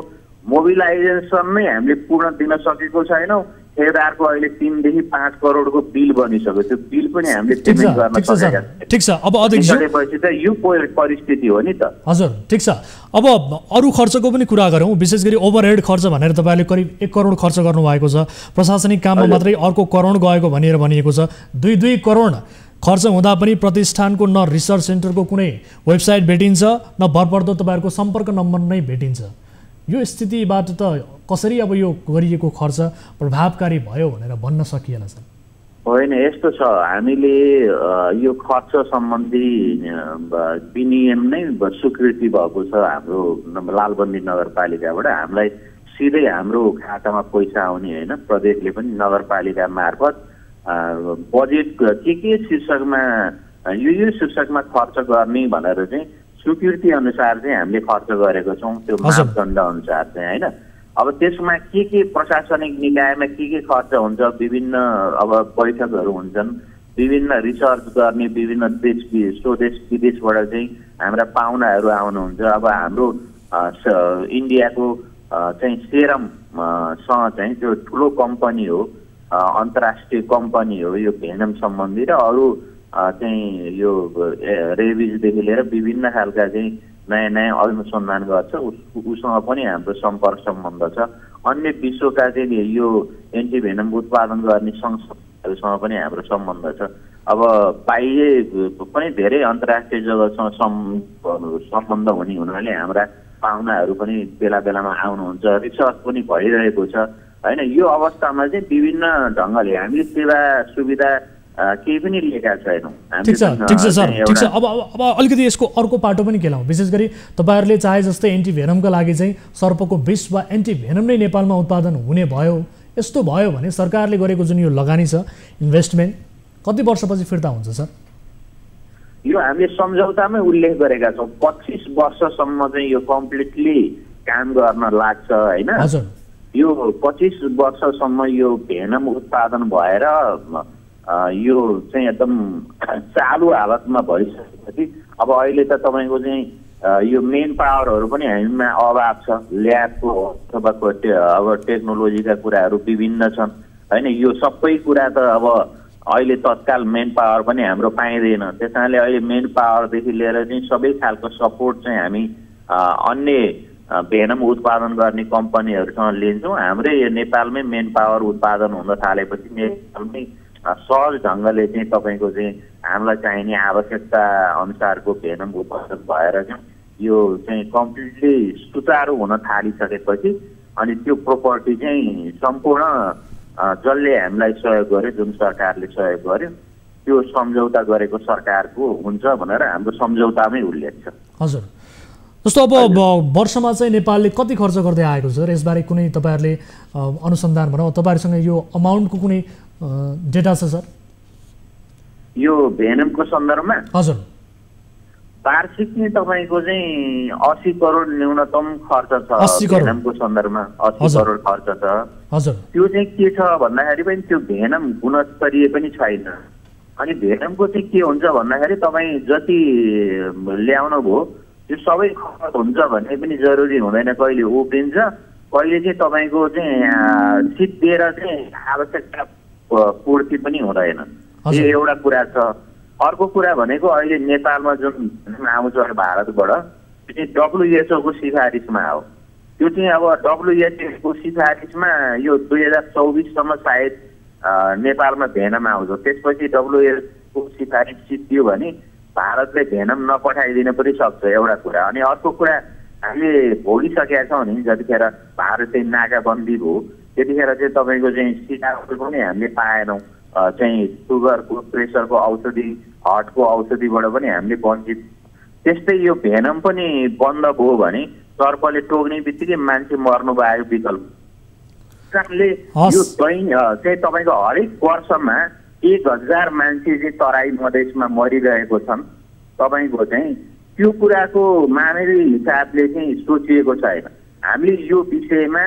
मोबिलाइजेसन नै हामीले पूर्ण दिन सकेको छैनौँ। ठेकेदारको अहिले 3 देखि 5 करोडको बिल बनिसक्यो। त्यो बिल पनि हामीले पेमेन्ट गर्न सकेका छैनौँ। ठिक छ, अब अध्यक्षपछि त यो परिस्थिति हो नि त। हजुर, ठिक छ। अब अरू खर्चको पनि कुरा गरौँ। विशेष गरी ओभरहेड खर्च भनेर तपाईँले करिब 1 करोड खर्च गर्नुभएको छ। प्रशासनिक काममा मात्रै अर्को करोड गएको भनेर भनिएको छ। 2 करोड खर्च हुँदा पनि प्रतिष्ठानको न रिसर्च सेन्टरको कुनै वेबसाइट भेटिन्छ, न भरपर्दो तपाईँहरूको सम्पर्क नम्बर नै भेटिन्छ। यो स्थितिबाट त कसरी अब यो गरिएको खर्च प्रभावकारी भयो भनेर भन्न सकिएन सर? होइन, यस्तो छ, हामीले यो खर्च सम्बन्धी विनियम नै स्वीकृति भएको छ हाम्रो लालबन्दी नगरपालिकाबाट। हामीलाई सिधै हाम्रो खातामा पैसा आउने होइन, प्रदेशले पनि नगरपालिका मार्फत बजेट के शीर्षकमा यो शीर्षकमा खर्च गर्ने भनेर चाहिँ स्वीकृति अनुसार चाहिँ हामीले खर्च गरेको छौँ। त्यो मापदण्ड अनुसार चाहिँ होइन। अब त्यसमा के प्रशासनिक निकायमा के खर्च हुन्छ, विभिन्न अब बैठकहरू हुन्छन्, विभिन्न रिसर्च गर्ने विभिन्न स्वदेश विदेशबाट चाहिँ हाम्रा पाहुनाहरू आउनुहुन्छ। अब हाम्रो इन्डियाको चाहिँ सेरमसँग चाहिँ त्यो ठुलो कम्पनी हो, अन्तर्राष्ट्रिय कम्पनी हो यो भेनम सम्बन्धी, र अरू चाहिँ यो रेबिजदेखि लिएर विभिन्न खालका चाहिँ नयाँ नयाँ अनुसन्धान गर्छ उसँग पनि हाम्रो सम्पर्क सम्बन्ध छ। अन्य विश्वका चाहिँ यो एन्टिभेनम उत्पादन गर्ने संस्थाहरूसँग पनि हाम्रो सम्बन्ध छ। अब बाह्य पनि धेरै अन्तर्राष्ट्रिय जगतसँग सम्बन्ध हुने हुनाले हाम्रा पाहुनाहरू पनि बेला बेलामा आउनुहुन्छ, रिसर्च पनि भइरहेको छ होइन। यो अवस्थामा चाहिँ विभिन्न ढङ्गले हामीले सेवा सुविधा केही पनि लिएका छैनौँ। ठिक छ सर, ठिक छ। अब अलिकति यसको अर्को पाटो पनि केलाउँ। विशेष गरी तपाईँहरूले चाहे जस्तै एन्टिभेनमका लागि चाहिँ सर्पको विष वा एन्टिभेनम नै नेपालमा उत्पादन हुने भयो, यस्तो भयो भने सरकारले गरेको जुन यो लगानी छ इन्भेस्टमेन्ट कति वर्षपछि फिर्ता हुन्छ सर? यो हामीले सम्झौतामै उल्लेख गरेका छौँ 25 वर्षसम्म चाहिँ यो कम्प्लिटली काम गर्न लाग्छ होइन। यो 25 वर्षसम्म यो भेनम उत्पादन भएर यो चाहिँ एकदम चालु हालतमा भइसकेपछि अब अहिले त तपाईँको चाहिँ यो मेन पावरहरू पनि हामीमा अभाव छ। ल्याबको अथवा अब टेक्नोलोजीका कुराहरू विभिन्न छन् होइन। यो सबै कुरा त अब अहिले तत्काल मेन पावर पनि हाम्रो पाइँदैन। त्यस कारणले अहिले मेन पावरदेखि लिएर चाहिँ सबै खालको सपोर्ट चाहिँ हामी अन्य भेनम उत्पादन गर्ने कम्पनीहरूसँग लिन्छौँ। हाम्रै नेपालमै मेन पावर उत्पादन हुन थालेपछि नेपालमै सहज ढङ्गले चाहिँ तपाईँको चाहिँ हामीलाई चाहिने आवश्यकता अनुसारको भेनम उत्पादन भएर चाहिँ यो चाहिँ कम्प्लिटली सुचारू हुन थालिसकेपछि अनि त्यो प्रोपर्टी चाहिँ सम्पूर्ण जसले हामीलाई सहयोग गर्यो, जुन सरकारले सहयोग गर्यो, त्यो सम्झौता गरेको सरकारको हुन्छ भनेर हाम्रो सम्झौतामै उल्लेख छ। हजुर, जस्तो अब वर्षमा चाहिँ नेपालले कति खर्च गर्दै आएको छ र यसबारे कुनै तपाईँहरूले अनुसन्धान भनौँ, तपाईँहरूसँग यो अमाउन्टको कुनै डेटा छ सर? यो भेनमको सन्दर्भमा हजुर वार्षिक चाहिँ तपाईँको चाहिँ 80 करोड न्यूनतम खर्च छ। भेनमको सन्दर्भमा 80 करोड खर्च छ। हजुर, त्यो चाहिँ के छ भन्दाखेरि पनि त्यो भेनम गुणस्तरीय पनि छैन। अनि भेनमको चाहिँ के हुन्छ भन्दाखेरि तपाईँ जति ल्याउनु भयो त्यो सबै खर्च हुन्छ भन्ने पनि जरुरी हुँदैन। कहिले उब्रिन्छ, कहिले चाहिँ तपाईँको चाहिँ सिद्धिएर चाहिँ आवश्यकता पूर्ति पनि हुँदैन। यो एउटा कुरा छ। अर्को कुरा भनेको अहिले नेपालमा जुन आउँछ भारतबाट त्यो चाहिँ WHO को सिफारिसमा हो। त्यो चाहिँ अब WHO को सिफारिसमा यो 2024सम्म सायद नेपालमा भेनम आउँछ। त्यसपछि WHO को सिफारिस सिद्धियो भने भारतले भेनम नपठाइदिन पनि सक्छ, एउटा कुरा। अनि अर्को कुरा हामीले भोगिसकेका छौँ नि, जतिखेर भारत चाहिँ नाकाबन्दी भयो त्यतिखेर चाहिँ तपाईँको चाहिँ सिकाहरू पनि हामीले पाएनौँ। चाहिँ सुगरको, प्रेसरको औषधि, हार्टको औषधिबाट पनि हामीले वञ्चित। त्यस्तै यो भेनम पनि बन्द भयो भने सर्पले टोक्ने बित्तिकै मान्छे मर्नु भएको विकल्प। कारणले यो चाहिँ तपाईँको हरेक वर्षमा 1000 मान्छे चाहिँ तराई मधेसमा मरिरहेको छन्। तपाईँको चाहिँ त्यो कुराको मानवीय हिसाबले चाहिँ सोचिएको छैन। हामीले यो विषयमा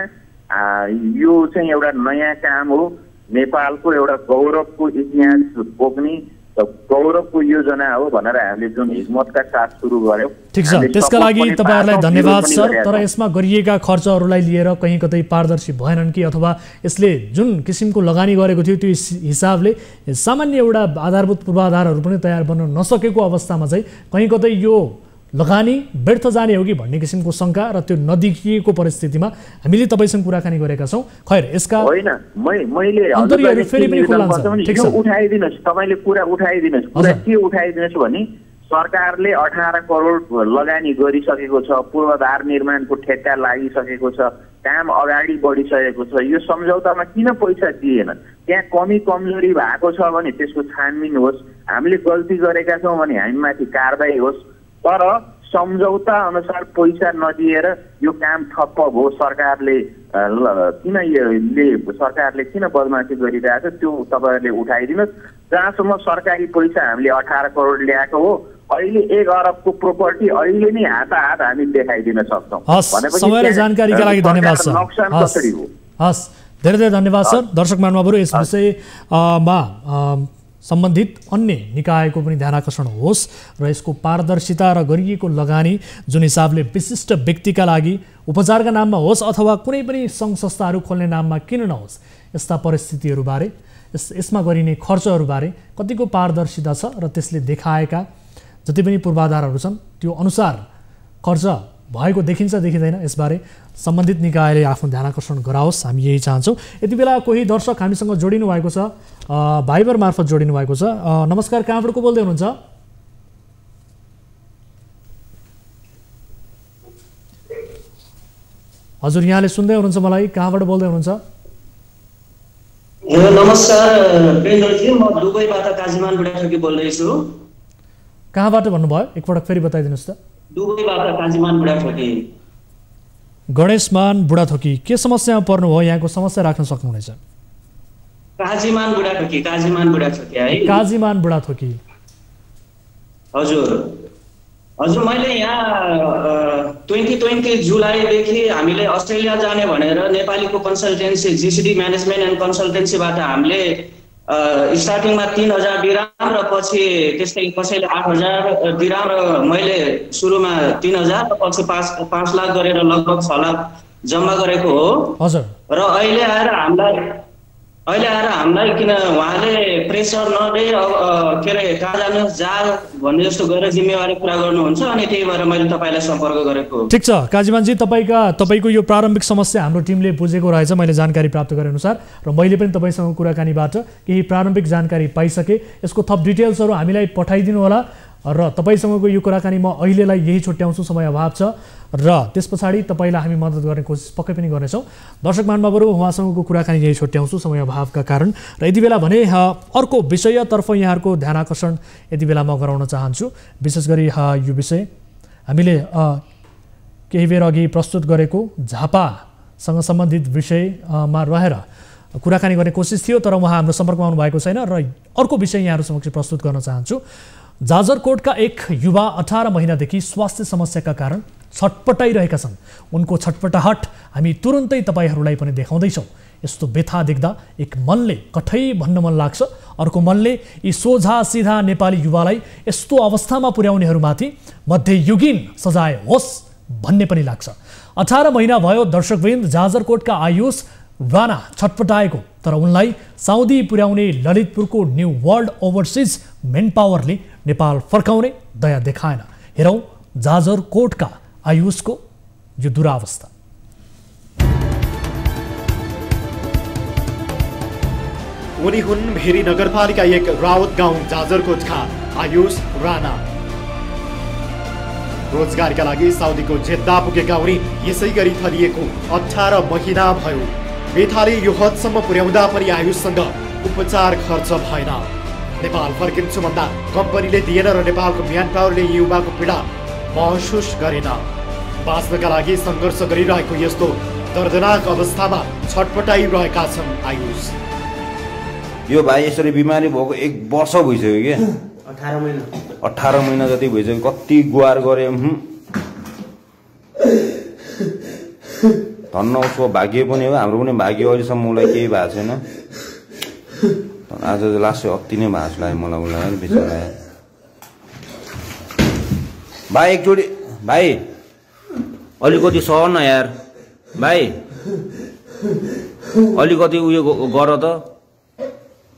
यो चाहिँ एउटा नयाँ काम हो। नेपालको एउटा गौरवको इतिहास बोक्ने गौरवको योजना हो भनेर हामीले जुन हिम्मतका साथ सुरु गर्यौँ। ठिक छ, त्यसका लागि तपाईँहरूलाई धन्यवाद सर। तर यसमा गरिएका खर्चहरूलाई लिएर कहीँ कतै पारदर्शी भएनन् कि अथवा यसले जुन किसिमको लगानी गरेको थियो त्यो हिसाबले सामान्य एउटा आधारभूत पूर्वाधारहरू पनि तयार बन्न नसकेको अवस्थामा चाहिँ कहीँ कतै यो लगानी व्यर्थ जाने हो कि भन्ने किसिमको शङ्का र त्यो नदेखिएको परिस्थितिमा हामीले तपाईँसँग कुराकानी गरेका छौँ। खैर यसका होइन मैले अन्तर्यहरू फेरि पनि खुल्ला हुन्छ। ठिक छ, उठाइदिनुहोस्, तपाईँले कुरा उठाइदिनुहोस्। कुरा के उठाइदिनुहोस् भने सरकारले 18 करोड लगानी गरिसकेको छ, पूर्वाधार निर्माणको ठेक्का लागिसकेको छ, काम अगाडि बढिसकेको छ। यो सम्झौतामा किन पैसा दिएन? त्यहाँ कमी कमजोरी भएको छ भने त्यसको छानबिन होस्। हामीले गल्ती गरेका छौँ भने हामीमाथि कारबाही होस्। तर सम्झौता अनुसार पैसा नदिएर यो काम ठप्प भयो। सरकारले किन बदमासी गरिरहेको छ त्यो तपाईँहरूले उठाइदिनुहोस्। जहाँसम्म सरकारी पैसा हामीले 18 करोड ल्याएको हो, अहिले 1 अरबको प्रोपर्टी अहिले नै हाताहात हामी देखाइदिन सक्छौँ। समय र जानकारीका लागि धन्यवाद सर। नोक्सान कसरी हो? हस्, धेरै धेरै धन्यवाद सर। दर्शक महानुभावहरू, यस विषयमा सम्बन्धित अन्य निकायको पनि ध्यान आकर्षण होस् र यसको पारदर्शिता र गरिएको लगानी जुन हिसाबले विशिष्ट व्यक्तिका लागि उपचारका नाममा होस् अथवा कुनै पनि सङ्घ संस्थाहरू खोल्ने नाममा किन नहोस्, यस्ता परिस्थितिहरूबारे यसमा गरिने खर्चहरूबारे कतिको पारदर्शिता छ र त्यसले देखाएका जति पनि पूर्वाधारहरू छन् त्यो अनुसार खर्च भएको देखिन्छ देखिँदैन यसबारे सम्बन्धित निकायले आफ्नो ध्यान आकर्षण गराओस्, हामी यही चाहन्छौँ। यति बेला कोही दर्शक हामीसँग जोडिनु भएको छ, भाइबर मार्फत जोडिनु भएको छ। नमस्कार, कहाँबाट को बोल्दै हुनुहुन्छ? हजुर, यहाँले सुन्दै हुनुहुन्छ मलाई? कहाँबाट बोल्दै हुनुहुन्छ? नमस्कार प्रेमजी, म दुबईबाट काजीमान बुढाथोकी बोल्दैछु। कहाँबाट भन्नुभयो? एकपटक फेरि बताइदिनुहोस् त। दुबईबाट काजीमान बुढाथोकी। गणेशमान बुढाथोकी, के समस्यामा पर्नुभयो? यहाँको समस्या राख्न सक्नुहुनेछ। काजीमान बुढाथोकी है। काजीमान बुढाथोकी, हजुर हजुर। मैले यहाँ 2020 जुलाईदेखि हामीले अस्ट्रेलिया जाने भनेर नेपालीको कन्सल्टेन्सी जीसीडी म्यानेजमेन्ट एन्ड कन्सल्टेन्सीबाट हामीले स्टार्टिङमा 3000 दिराम र पछि त्यस्तै कसैले 8000 दिराम र मैले सुरुमा 3000 र पछि 5 लाख गरेर लगभग 6 लाख जम्मा गरेको हो। हजुर। र अहिले आएर हामीलाई किन उहाँले प्रेसर नदे के अरे कहाँ जानुहोस् जा भन्ने जस्तो गरेर जिम्मेवारी पुरा गर्नुहुन्छ, अनि त्यही भएर मैले तपाईँलाई सम्पर्क गरेको। ठिक छ काजीमानजी, तपाईँको यो प्रारम्भिक समस्या हाम्रो टिमले बुझेको रहेछ, मैले जानकारी प्राप्त गरे अनुसार, र मैले पनि तपाईँसँग कुराकानीबाट केही प्रारम्भिक जानकारी पाइसकेँ। यसको थप डिटेल्सहरू हामीलाई पठाइदिनु होला र तपाईँसँगको यो कुराकानी म अहिलेलाई यही छुट्याउँछु, समय अभाव छ, र त्यस पछाडि तपाईँलाई हामी मद्दत गर्ने कोसिस पक्कै पनि गर्नेछौँ। दर्शक महानुभावहरू, उहाँसँगको कुराकानी यही छुट्याउँछु समय अभावका कारण। र यति बेला भने अर्को विषयतर्फ यहाँहरूको ध्यान आकर्षण यति बेला म गराउन चाहन्छु। विशेष गरी यो विषय हामीले केही बेर अघि प्रस्तुत गरेको झापासँग सम्बन्धित विषयमा रहेर कुराकानी गर्ने कोसिस थियो, तर उहाँ हाम्रो सम्पर्कमा आउनुभएको छैन, र अर्को विषय यहाँहरू समक्ष प्रस्तुत गर्न चाहन्छु। जाजरकोटका एक युवा 18 महिनादेखि स्वास्थ्य समस्याका कारण छटपटाइरहेका छन्। उनको छटपटाहट हामी तुरुन्तै तपाईँहरूलाई पनि देखाउँदैछौँ। यस्तो व्यथा देख्दा एक मनले कठै भन्न मन लाग्छ, अर्को मनले यी सोझा सिधा नेपाली युवालाई यस्तो अवस्थामा पुर्याउनेहरूमाथि मध्ययुगीन सजाय होस् भन्ने पनि लाग्छ। 18 महिना भयो दर्शकवृन्द जाजरकोटका आयुष राणा छटपटाएको, तर उनलाई साउदी पुर्याउने ललितपुरको न्यू वर्ल्ड ओभरसिज मेन पावरले नेपाल फर्काउने दया देखाएन। हेरौँ जाजरकोटका आयुषको यो दुरावस्था। उनी हुन् भेरी नगरपालिका 1 रावत गाउँ जाजरकोटका आयुष राणा। रोजगारका लागि साउदीको जेद्दा पुगेका उनी यसै गरी थलिएको 18 महिना भयो। बेथाले यो हदसम्म पुर्याउँदा पनि आयुषसँग उपचार खर्च भएन। नेपाल फर्किन्छु भन्दा कम्पनीले दिएन र नेपालको म्यान पावरले युवाको पीडा महसुस गरेन। बाँच्नका लागि सङ्घर्ष गरिरहेको यस्तो दर्दनाक अवस्थामा छटपटाइरहेका छन् आयुष। यो भाइ यसरी बिमारी भएको 1 वर्ष भइसक्यो क्या, 18 महिना जति भइसक्यो। कति गुहार गरे, धन्न उसको भाग्य पनि हो, हाम्रो पनि भाग्य। अहिलेसम्म उसलाई केही भएको छैन। आज लास्ट अति नै भाँच लाग्यो मलाई, उसलाई बेचारा। भाइ एकचोटि भाइ अलिकति सह न यार भाइ, अलिकति उयो गर त,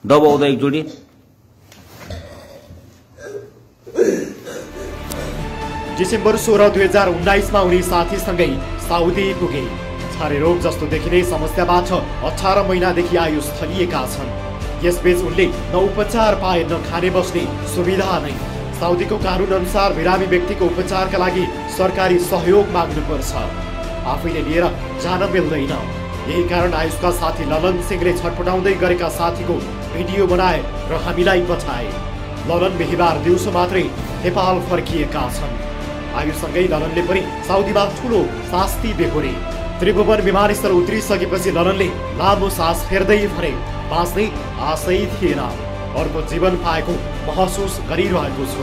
दबाउँदा एकचोटि। डिसेम्बर 16, 2019 मा उनी साथीसँगै साउदी पुगे। छारे रोग जस्तो देखिने समस्याबाट 18 महिनादेखि आयुष थलिएका छन्। यसबीच उनले न उपचार पाए न खाने बस्ने सुविधा नै। साउदीको कानुन अनुसार बिरामी व्यक्तिको उपचारका लागि सरकारी सहयोग माग्नुपर्छ, आफैले लिएर जान मिल्दैन। यही कारण आयुषका साथी ललन सिंहले छटपटाउँदै गरेका साथीको भिडियो बनाए र हामीलाई पठाए। ललन बिहिबार दिउँसो मात्रै नेपाल फर्किएका छन्। आयुषसँगै ललनले पनि साउदीमा ठुलो शास्ति बेहोरे। त्रिभुवन विमानस्थल उत्रिसकेपछि ललनले लामो सास फेर्दै भने बाँच्ने आशै थिएन, अर्को जीवन पाएको महसुस गरिरहेको छु।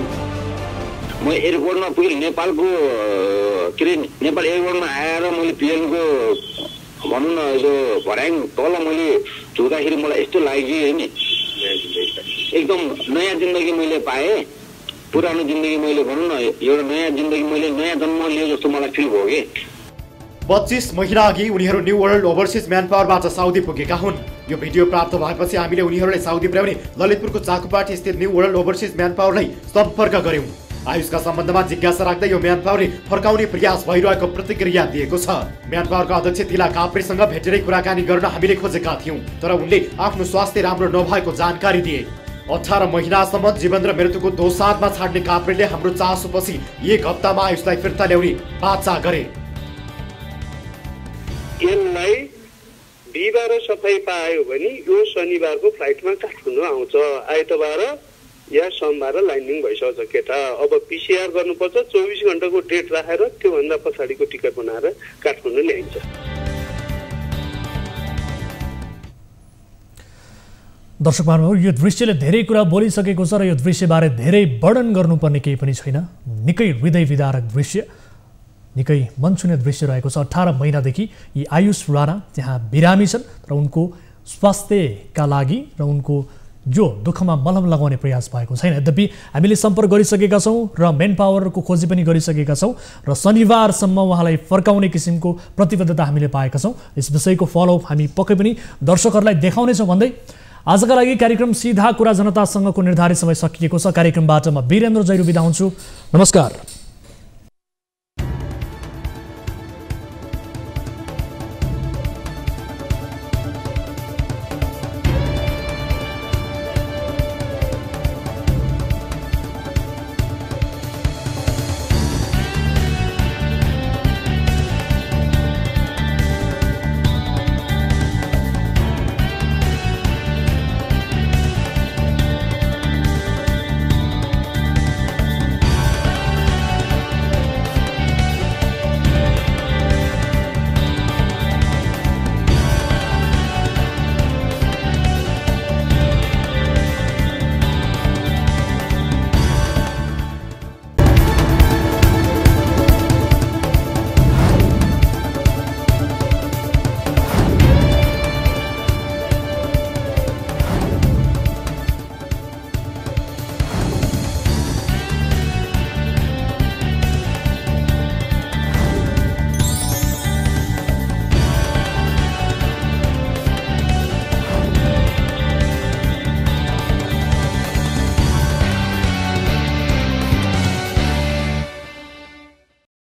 म एयरपोर्टमा पुगेँ, नेपालको के अरे नेपाल एयरपोर्टमा आएर मैले प्लेनको भनौँ न यो भर्याङ तल मैले झुक्दाखेरि मलाई यस्तो लाग्यो होइन, एकदम नयाँ जिन्दगी मैले पाएँ। पुरानो जिन्दगी मैले भनौँ न एउटा नयाँ जिन्दगी मैले नयाँ जन्म लियो जस्तो मलाई फिल भयो कि। 25 महिना अघि उनीहरू न्यू वर्ल्ड ओभरसिज म्यान पावरबाट साउदी पुगेका हुन्। यो भिडियो प्राप्त भएपछि हामीले उनीहरूलाई साउदी पुर्याउने ललितपुरको चाकुपाटी स्थित न्यू वर्ल्ड ओभरसिज म्यान पावरलाई सम्पर्क गर्यौं। आयुषका सम्बन्धमा जिज्ञासा राख्दै यो म्यान पावरले फर्काउने प्रयास भइरहेको प्रतिक्रिया दिएको छ। म्यान पावरका अध्यक्ष तिला काप्रेसँग भेटेरै कुराकानी गर्न हामीले खोजेका थियौं, तर उनले आफ्नो स्वास्थ्य राम्रो नभएको जानकारी दिए। 18 महिनासम्म जीवन र मृत्युको दोसाँधमा छाड्ने काप्रेले हाम्रो चासोपछि 1 हप्तामा आयुषलाई फिर्ता ल्याउने बाचा गरे। यसलाई बिहिबार सफाई पायो भने यो शनिबारको फ्लाइटमा काठमाडौँ आउँछ, आइतबार या सोमबार ल्यान्डिङ भइसक्छ केटा। अब पिसिआर गर्नुपर्छ, 24 घण्टाको डेट राखेर त्योभन्दा पछाडिको टिकट बनाएर काठमाडौँ ल्याइन्छ। दर्शक महानुभाव, यो दृश्यले धेरै कुरा बोलिसकेको छ र यो दृश्यबारे धेरै वर्णन गर्नुपर्ने केही पनि छैन। निकै हृदय विदारक दृश्य, निकै मन छुने दृश्य रहेको छ। 18 महिनादेखि यी आयुष राणा त्यहाँ बिरामी छन् र उनको स्वास्थ्यका लागि र उनको जो दुःखमा मलम लगाउने प्रयास भएको छैन। यद्यपि हामीले सम्पर्क गरिसकेका छौँ र मेन पावरको खोजी पनि गरिसकेका छौँ र शनिबारसम्म उहाँलाई फर्काउने किसिमको प्रतिबद्धता हामीले पाएका छौँ। यस विषयको फलोअप हामी पक्कै पनि दर्शकहरूलाई देखाउनेछौँ भन्दै आजका लागि कार्यक्रम सीधा कुरा जनतासँगको निर्धारित समय सकिएको छ। कार्यक्रमबाट म वीरेन्द्र जैरू बिदा हुन्छु। नमस्कार।